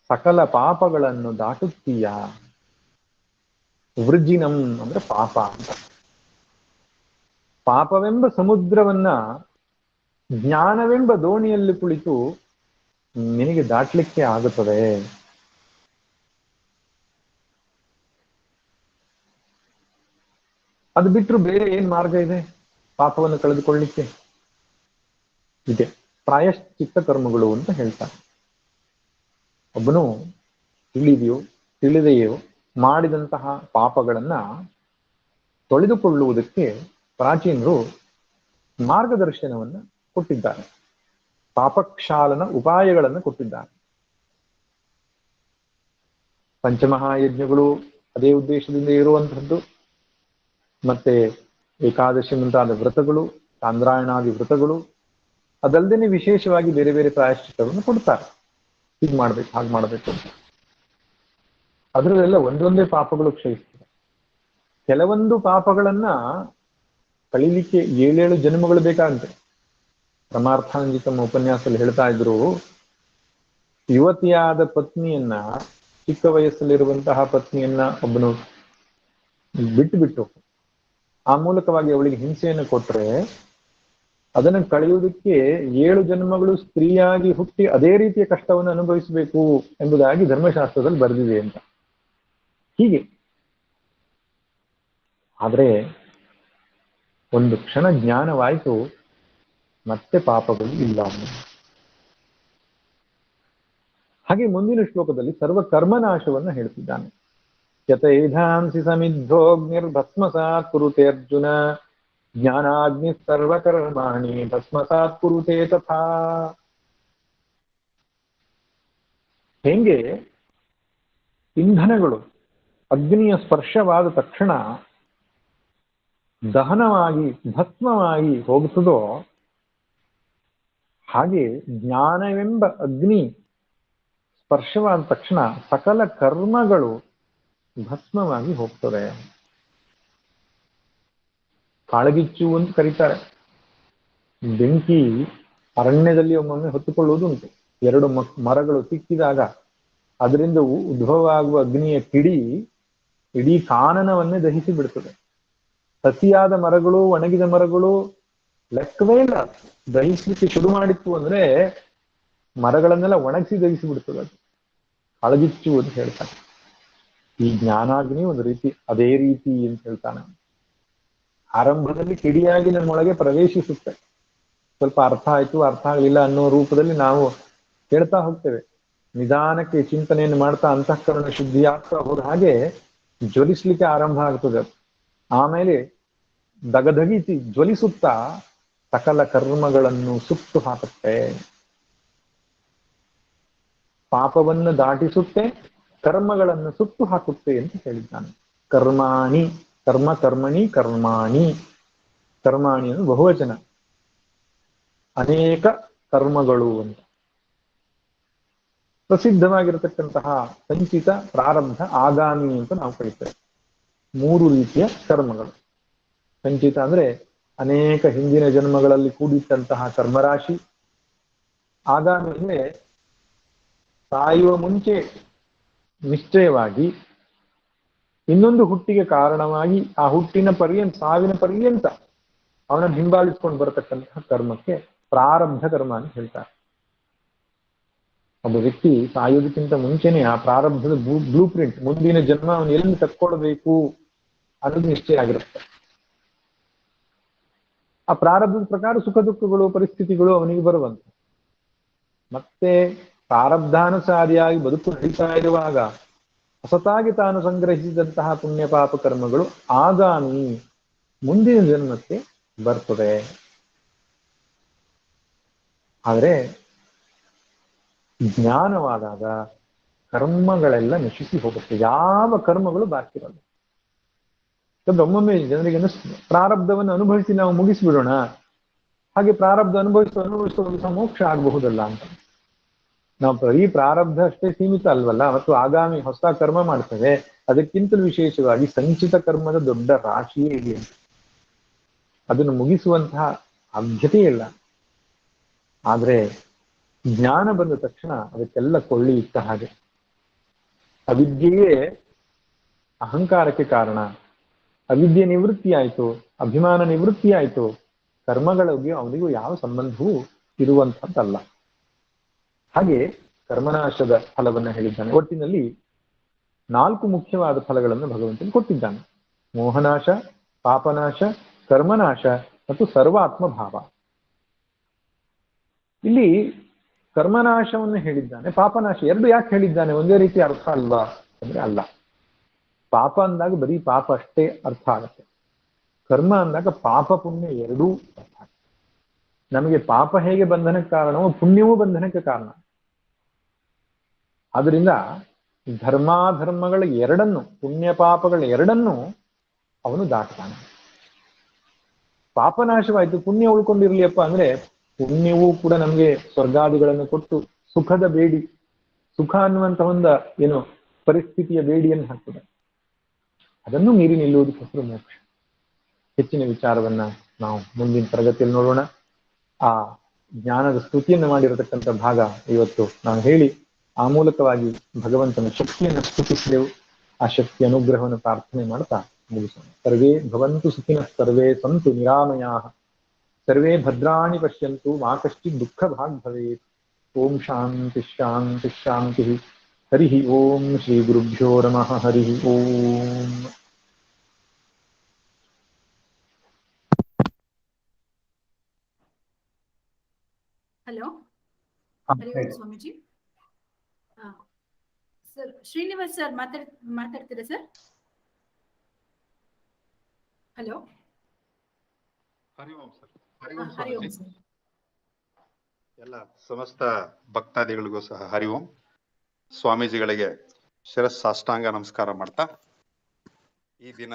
ಸಕಲ ಪಾಪಗಳನ್ನು ದಾಟುತ್ತೀಯ. ವೃಜಿನಂ ಅಂದ್ರೆ ಪಾಪ ಅಂತ. ಪಾಪವೆಂಬ ಸಮುದ್ರವನ್ನ ಜ್ಞಾನವೆಂಬ ದೋಣಿಯಲ್ಲಿ ಕುಳಿತು ನಿನಗೆ ದಾಟ್ಲಿಕ್ಕೆ ಆಗುತ್ತದೆ. ಅದು ಬಿಟ್ಟರು ಬೇರೆ ಏನ್ ಮಾರ್ಗ ಇದೆ ಪಾಪವನ್ನು ಕಳೆದುಕೊಳ್ಳಿಕ್ಕೆ? ಇದೆ, ಪ್ರಾಯಶ್ಚಿತ್ತ ಕರ್ಮಗಳು ಅಂತ ಹೇಳ್ತಾರೆ. ಒಬ್ಬನು ತಿಳಿದೆಯೋ ತಿಳಿದೆಯೋ ಮಾಡಿದಂತಹ ಪಾಪಗಳನ್ನ ತೊಳೆದುಕೊಳ್ಳುವುದಕ್ಕೆ ಪ್ರಾಚೀನರು ಮಾರ್ಗದರ್ಶನವನ್ನ ಕೊಟ್ಟಿದ್ದಾರೆ, ಪಾಪಕ್ಷಾಲನ ಉಪಾಯಗಳನ್ನು ಕೊಟ್ಟಿದ್ದಾರೆ. ಪಂಚಮಹಾಯಜ್ಞಗಳು ಅದೇ ಉದ್ದೇಶದಿಂದ ಇರುವಂತಹದ್ದು. ಮತ್ತೆ ಏಕಾದಶಿ ಮುಂತಾದ ವ್ರತಗಳು, ಚಾಂದ್ರಾಯಣಾದಿ ವ್ರತಗಳು, ಅದಲ್ಲದೆ ವಿಶೇಷವಾಗಿ ಬೇರೆ ಬೇರೆ ಪ್ರಾಯಶ್ಚಿತ್ತಗಳನ್ನು ಕೊಡ್ತಾರೆ. ಹೀಗೆ ಮಾಡ್ಬೇಕು, ಹಾಗೆ ಮಾಡ್ಬೇಕು ಅಂತ. ಅದರಲ್ಲೆಲ್ಲ ಒಂದೊಂದೇ ಪಾಪಗಳು ಕ್ಷಯಿಸ್ತದೆ. ಕೆಲವೊಂದು ಪಾಪಗಳನ್ನ ಕಳೀಲಿಕ್ಕೆ 7 ಜನ್ಮಗಳು ಬೇಕಾಗುತ್ತೆ. ಪರಮಾರ್ಥಾನಂದಿ ತಮ್ಮ ಉಪನ್ಯಾಸದಲ್ಲಿ ಹೇಳ್ತಾ ಇದ್ರು, ಯುವತಿಯಾದ ಪತ್ನಿಯನ್ನ, ಚಿಕ್ಕ ವಯಸ್ಸಲ್ಲಿರುವಂತಹ ಪತ್ನಿಯನ್ನ ಒಬ್ಬನು ಬಿಟ್ಟು ಆ ಮೂಲಕವಾಗಿ ಅವಳಿಗೆ ಹಿಂಸೆಯನ್ನು ಕೊಟ್ರೆ ಅದನ್ನು ಕಳೆಯುವುದಕ್ಕೆ 7 ಜನ್ಮಗಳು ಸ್ತ್ರೀಯಾಗಿ ಹುಟ್ಟಿ ಅದೇ ರೀತಿಯ ಕಷ್ಟವನ್ನು ಅನುಭವಿಸಬೇಕು ಎಂಬುದಾಗಿ ಧರ್ಮಶಾಸ್ತ್ರದಲ್ಲಿ ಬರೆದಿದೆ ಅಂತ. ಹೀಗೆ ಆದ್ರೆ ಒಂದು ಕ್ಷಣ ಜ್ಞಾನವಾಯಿತು, ಮತ್ತೆ ಪಾಪಗಳು ಇಲ್ಲ. ಹಾಗೆ ಮುಂದಿನ ಶ್ಲೋಕದಲ್ಲಿ ಸರ್ವ ಕರ್ಮನಾಶವನ್ನ ಹೇಳ್ತಿದ್ದಾನೆ. ಯತೈಧಾಂಸಿ ಸಮಿದ್ಧೋಗ್ನಿರ್ಭಸ್ಮಸಾತ್ ಕುರುತೆ ಅರ್ಜುನ, ಜ್ಞಾನಾಗ್ನಿ ಸರ್ವಕರ್ಮಾಣಿ ಭಸ್ಮಸಾತ್ ಕುರುತೆ ತಥಾ. ಹೆಂಗೆ ಇಂಧನಗಳು ಅಗ್ನಿಯ ಸ್ಪರ್ಶವಾದ ತಕ್ಷಣ ದಹನವಾಗಿ ಭಸ್ಮವಾಗಿ ಹೋಗುತ್ತದೋ, ಹಾಗೆ ಜ್ಞಾನವೆಂಬ ಅಗ್ನಿ ಸ್ಪರ್ಶವಾದ ತಕ್ಷಣ ಸಕಲ ಕರ್ಮಗಳು ಭಸ್ಮವಾಗಿ ಹೋಗ್ತದೆ. ಕಾಳಗಿಚ್ಚು ಅಂತ ಕರೀತಾರೆ. ಬೆಂಕಿ ಅರಣ್ಯದಲ್ಲಿ ಒಮ್ಮೊಮ್ಮೆ ಹೊತ್ತುಕೊಳ್ಳುವುದುಂಟು. 2 ಮರಗಳು ಸಿಕ್ಕಿದಾಗ ಅದರಿಂದ ಉದ್ಭವ ಆಗುವ ಅಗ್ನಿಯ ಕಿಡಿ ಇಡೀ ಕಾನನವನ್ನೇ ದಹಿಸಿ ಬಿಡ್ತದೆ. ಹಸಿಯಾದ ಮರಗಳು, ಒಣಗಿದ ಮರಗಳು ಲೆಕ್ಕವೇ ಇಲ್ಲ. ದಹಿಸಲಿಕ್ಕೆ ಶುರು ಮಾಡಿತ್ತು ಅಂದ್ರೆ ಮರಗಳನ್ನೆಲ್ಲ ಒಣಗಿಸಿ ದಹಿಸಿ ಬಿಡ್ತದೆ. ಅದು ಕಾಳಗಿಚ್ಚು ಅಂತ ಹೇಳ್ತಾರೆ. ಈ ಜ್ಞಾನಾಗ್ನಿ ಒಂದು ರೀತಿ ಅದೇ ರೀತಿ ಅಂತ ಹೇಳ್ತಾನೆ. ಆರಂಭದಲ್ಲಿ ಕಿಡಿಯಾಗಿ ನಮ್ಮೊಳಗೆ ಪ್ರವೇಶಿಸುತ್ತೆ. ಸ್ವಲ್ಪ ಅರ್ಥ ಆಯ್ತು, ಅರ್ಥ ಆಗಲಿಲ್ಲ ಅನ್ನೋ ರೂಪದಲ್ಲಿ ನಾವು ಕೇಳ್ತಾ ಹೋಗ್ತೇವೆ. ನಿಧಾನಕ್ಕೆ ಚಿಂತನೆಯನ್ನು ಮಾಡ್ತಾ ಅಂತಃಕರಣ ಶುದ್ಧಿ ಆಗ್ತಾ ಹೋದ ಹಾಗೆ ಜ್ವಲಿಸ್ಲಿಕ್ಕೆ ಆರಂಭ ಆಗ್ತದೆ. ಆಮೇಲೆ ದಗದಗಿಸಿ ಜ್ವಲಿಸುತ್ತಾ ಸಕಲ ಕರ್ಮಗಳನ್ನು ಸುಟ್ಟು ಹಾಕುತ್ತೆ, ಪಾಪವನ್ನು ದಾಟಿಸುತ್ತೆ, ಕರ್ಮಗಳನ್ನು ಸುಟ್ಟು ಹಾಕುತ್ತೆ ಅಂತ ಹೇಳಿದ್ದಾನೆ. ಕರ್ಮಾಣಿ, ಕರ್ಮ ಕರ್ಮಣಿ ಕರ್ಮಾಣಿ, ಕರ್ಮಾಣಿ ಅಂದ್ರೆ ಬಹುವಚನ, ಅನೇಕ ಕರ್ಮಗಳು ಅಂತ. ಪ್ರಸಿದ್ಧವಾಗಿರತಕ್ಕಂತಹ ಸಂಚಿತ, ಪ್ರಾರಬ್ಧ, ಆಗಾಮಿ ಅಂತ ನಾವು ಕರೀತೇವೆ. 3 ರೀತಿಯ ಕರ್ಮಗಳು. ಸಂಚಿತ ಅಂದ್ರೆ ಅನೇಕ ಹಿಂದಿನ ಜನ್ಮಗಳಲ್ಲಿ ಕೂಡಿಟ್ಟಂತಹ ಕರ್ಮರಾಶಿ. ಆಗಾಮಿ ಅಂದ್ರೆ ಸಾಯುವ ಮುಂಚೆ ನಿಶ್ಚಯವಾಗಿ ಇನ್ನೊಂದು ಹುಟ್ಟಿಗೆ ಕಾರಣವಾಗಿ ಆ ಹುಟ್ಟಿನ ಸಾವಿನ ಪರ್ಯಂತ ಅವನನ್ನು ಹಿಂಬಾಲಿಸಿಕೊಂಡು ಬರತಕ್ಕಂತಹ ಕರ್ಮಕ್ಕೆ ಪ್ರಾರಬ್ಧ ಕರ್ಮ ಅಂತ ಹೇಳ್ತಾರೆ. ಒಬ್ಬ ವ್ಯಕ್ತಿ ಸಾಯೋದಕ್ಕಿಂತ ಮುಂಚೆನೆ ಆ ಪ್ರಾರಬ್ಧದ ಬ್ಲೂ ಪ್ರಿಂಟ್, ಮುಂದಿನ ಜನ್ಮ ಅವನು ಎಲ್ಲಿ ತಕ್ಕೊಳ್ಬೇಕು ಅನ್ನೋದು ನಿಶ್ಚಯ ಆಗಿರುತ್ತೆ. ಆ ಪ್ರಾರಬ್ಧದ ಪ್ರಕಾರ ಸುಖ ದುಃಖಗಳು, ಪರಿಸ್ಥಿತಿಗಳು ಅವನಿಗೆ ಬರುವಂತ. ಮತ್ತೆ ಪ್ರಾರಬ್ಧಾನುಸಾರಿಯಾಗಿ ಬದುಕು ನಡೀತಾ ಇರುವಾಗ ಹೊಸತಾಗಿ ತಾನು ಸಂಗ್ರಹಿಸಿದಂತಹ ಪುಣ್ಯ ಪಾಪ ಕರ್ಮಗಳು ಆಗಾಮಿ, ಮುಂದಿನ ಜನ್ಮಕ್ಕೆ ಬರ್ತದೆ. ಆದರೆ ಜ್ಞಾನವಾದಾಗ ಕರ್ಮಗಳೆಲ್ಲ ನಶಿಸಿ ಹೋಗುತ್ತೆ, ಯಾವ ಕರ್ಮಗಳು ಬಾಕಿ ಇರಲ್ಲ. ಒಮ್ಮೊಮ್ಮೆ ಜನರಿಗೆ ಅನಿಸ್ತದೆ ಪ್ರಾರಬ್ಧವನ್ನು ಅನುಭವಿಸಿ ನಾವು ಮುಗಿಸ್ಬಿಡೋಣ, ಹಾಗೆ ಪ್ರಾರಬ್ಧ ಅನುಭವಿಸುವ ಮೋಕ್ಷ ಆಗಬಹುದಲ್ಲ ಅಂತ. ನಾವು ಬರೀ ಪ್ರಾರಬ್ಧ ಅಷ್ಟೇ ಸೀಮಿತ ಅಲ್ವಲ್ಲ, ಮತ್ತು ಆಗಾಮಿ ಹೊಸ ಕರ್ಮ ಮಾಡ್ತೇವೆ. ಅದಕ್ಕಿಂತಲೂ ವಿಶೇಷವಾಗಿ ಸಂಚಿತ ಕರ್ಮದ ದೊಡ್ಡ ರಾಶಿಯೇ ಇದೆ. ಅದನ್ನು ಮುಗಿಸುವಂತಹ ಸಾಧ್ಯತೆ ಇಲ್ಲ. ಆದ್ರೆ ಜ್ಞಾನ ಬಂದ ತಕ್ಷಣ ಅದಕ್ಕೆಲ್ಲ ಕೊಳ್ಳಿ ಇಟ್ಟ ಹಾಗೆ. ಅವಿದ್ಯೆಯೇ ಅಹಂಕಾರಕ್ಕೆ ಕಾರಣ. ಅವಿದ್ಯೆ ನಿವೃತ್ತಿ ಆಯ್ತು, ಅಭಿಮಾನ ನಿವೃತ್ತಿ ಆಯ್ತು, ಕರ್ಮಗಳಿಗೆ ಅವನಿಗೂ ಯಾವ ಸಂಬಂಧವೂ ಇರುವಂಥದ್ದಲ್ಲ. ಹಾಗೆ ಕರ್ಮನಾಶದ ಫಲವನ್ನ ಹೇಳಿದ್ದಾನೆ. ಒಟ್ಟಿನಲ್ಲಿ 4 ಮುಖ್ಯವಾದ ಫಲಗಳನ್ನು ಭಗವಂತನು ಕೊಟ್ಟಿದ್ದಾನೆ: ಮೋಹನಾಶ, ಪಾಪನಾಶ, ಕರ್ಮನಾಶ ಮತ್ತು ಸರ್ವಾತ್ಮ ಭಾವ. ಇಲ್ಲಿ ಕರ್ಮನಾಶವನ್ನು ಹೇಳಿದ್ದಾನೆ, ಪಾಪನಾಶ ಎರಡು ಯಾಕೆ ಹೇಳಿದ್ದಾನೆ? ಒಂದೇ ರೀತಿ ಅರ್ಥ ಅಲ್ವಾ ಅಂದ್ರೆ ಅಲ್ಲ. ಪಾಪ ಅಂದಾಗ ಬರೀ ಪಾಪ ಅಷ್ಟೇ ಅರ್ಥ ಆಗುತ್ತೆ. ಕರ್ಮ ಅಂದಾಗ ಪಾಪ ಪುಣ್ಯ ಎರಡೂ ಅರ್ಥ ಆಗುತ್ತೆ. ನಮಗೆ ಪಾಪ ಹೇಗೆ ಬಂಧನಕ್ಕೆ ಕಾರಣವೋ ಪುಣ್ಯವೂ ಬಂಧನಕ್ಕೆ ಕಾರಣ. ಆದ್ರಿಂದ ಧರ್ಮಾಧರ್ಮಗಳ ಎರಡನ್ನು, ಪುಣ್ಯ ಪಾಪಗಳ ಎರಡನ್ನು ಅವನು ದಾಟ್ತಾನೆ. ಪಾಪನಾಶವಾಯ್ತು, ಪುಣ್ಯ ಉಳ್ಕೊಂಡಿರ್ಲಿಯಪ್ಪ ಅಂದ್ರೆ ಪುಣ್ಯವೂ ಕೂಡ ನಮಗೆ ಸ್ವರ್ಗಾದಿಗಳನ್ನು ಕೊಟ್ಟು ಸುಖದ ಬೇಡಿ, ಸುಖ ಅನ್ನುವಂತ ಒಂದು ಏನು ಪರಿಸ್ಥಿತಿಯ ಬೇಡಿಯನ್ನು ಹಾಕ್ತದೆ. ಅದನ್ನು ಮೀರಿ ನಿಲ್ಲುವುದಕ್ಕೆ ಹೆಸರು ಮೋಕ್ಷ. ಹೆಚ್ಚಿನ ವಿಚಾರವನ್ನ ನಾವು ಮುಂದಿನ ತರಗತಿಯಲ್ಲಿ ನೋಡೋಣ. ಆ ಜ್ಞಾನದ ಸ್ತುತಿಯನ್ನು ಮಾಡಿರತಕ್ಕಂಥ ಭಾಗ ಇವತ್ತು ನಾನು ಹೇಳಿ ಆ ಮೂಲಕವಾಗಿ ಭಗವಂತನ ಶಕ್ತಿಯನ್ನು ಸ್ತುತಿಸಿದೆವು. ಆ ಶಕ್ತಿ ಅನುಗ್ರಹವನ್ನು ಪ್ರಾರ್ಥನೆ ಮಾಡ್ತಾ ಮುಗಿಸೋಣ. ಸರ್ವೇ ಭವಂತು ಸುಖಿನಃ, ಸರ್ವೇ ಸಂತು ನಿರಾಮಯಾಃ, ಸರ್ವೇ ಭದ್ರಾಣಿ ಪಶ್ಯಂತು, ಮಾ ಕಶ್ಚಿತ್ ದುಃಖ ಭಾಗ್ ಭವೇತ್. ಓಂ ಶಾಂತಿ ಶಾಂತಿ ಶಾಂತಿ. ಹರಿ ಓಂ. ಶ್ರೀ ಗುರುಭ್ಯೋ ನಮಃ. ಹರಿ ಓಂ. ಹಲೋ, ಹರಿ ಓಂ ಸ್ವಾಮೀಜಿ. ಸರ್ ಶ್ರೀನಿವಾಸ್ ಸರ್ ಮಾತಾಡ್ತೀರಾ ಸರ್? ಹಲೋ. ಹರಿ ಓಂ ಸರ್. ಹರಿ ಓಂ ಸರ್. ಎಲ್ಲ ಸಮಸ್ತ ಭಕ್ತಾದಿಗಳಿಗೂ ಸಹ ಹರಿ ಓಂ. ಸ್ವಾಮೀಜಿಗಳಿಗೆ ಶಿರಸ್ಸಾಷ್ಟಾಂಗ ನಮಸ್ಕಾರ ಮಾಡ್ತಾ, ಈ ದಿನ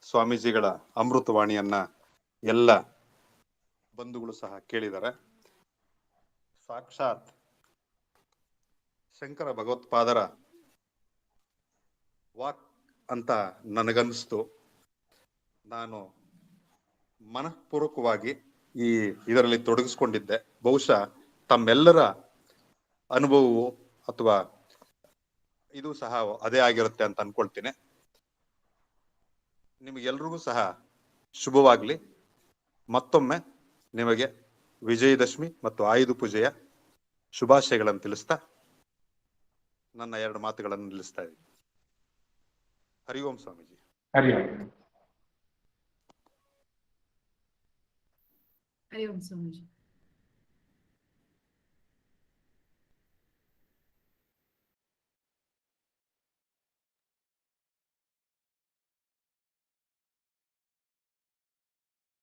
ಸ್ವಾಮೀಜಿಗಳ ಅಮೃತವಾಣಿಯನ್ನ ಎಲ್ಲ ಬಂಧುಗಳು ಸಹ ಕೇಳಿದ್ದಾರೆ. ಸಾಕ್ಷಾತ್ ಶಂಕರ ಭಗವತ್ಪಾದರ ವಾಕ್ ಅಂತ ನನಗನ್ನಿಸ್ತು. ನಾನು ಮನಃಪೂರ್ವಕವಾಗಿ ಇದರಲ್ಲಿ ತೊಡಗಿಸ್ಕೊಂಡಿದ್ದೆ. ಬಹುಶಃ ತಮ್ಮೆಲ್ಲರ ಅನುಭವವು ಅಥವಾ ಇದು ಸಹ ಅದೇ ಆಗಿರುತ್ತೆ ಅಂತ ಅನ್ಕೊಳ್ತೀನಿ. ನಿಮಗೆಲ್ರಿಗೂ ಸಹ ಶುಭವಾಗ್ಲಿ. ಮತ್ತೊಮ್ಮೆ ನಿಮಗೆ ವಿಜಯದಶಮಿ ಮತ್ತು ಆಯುಧ ಪೂಜೆಯ ಶುಭಾಶಯಗಳನ್ನು ತಿಳಿಸ್ತಾ ನನ್ನ 2 ಮಾತುಗಳನ್ನು ನಿಲ್ಲಿಸ್ತಾ ಇದ್ದೀನಿ. ಹರಿ ಓಂ ಸ್ವಾಮೀಜಿ. ಹರಿ ಓಂ. ಹರಿ ಓಂ ಸ್ವಾಮೀಜಿ.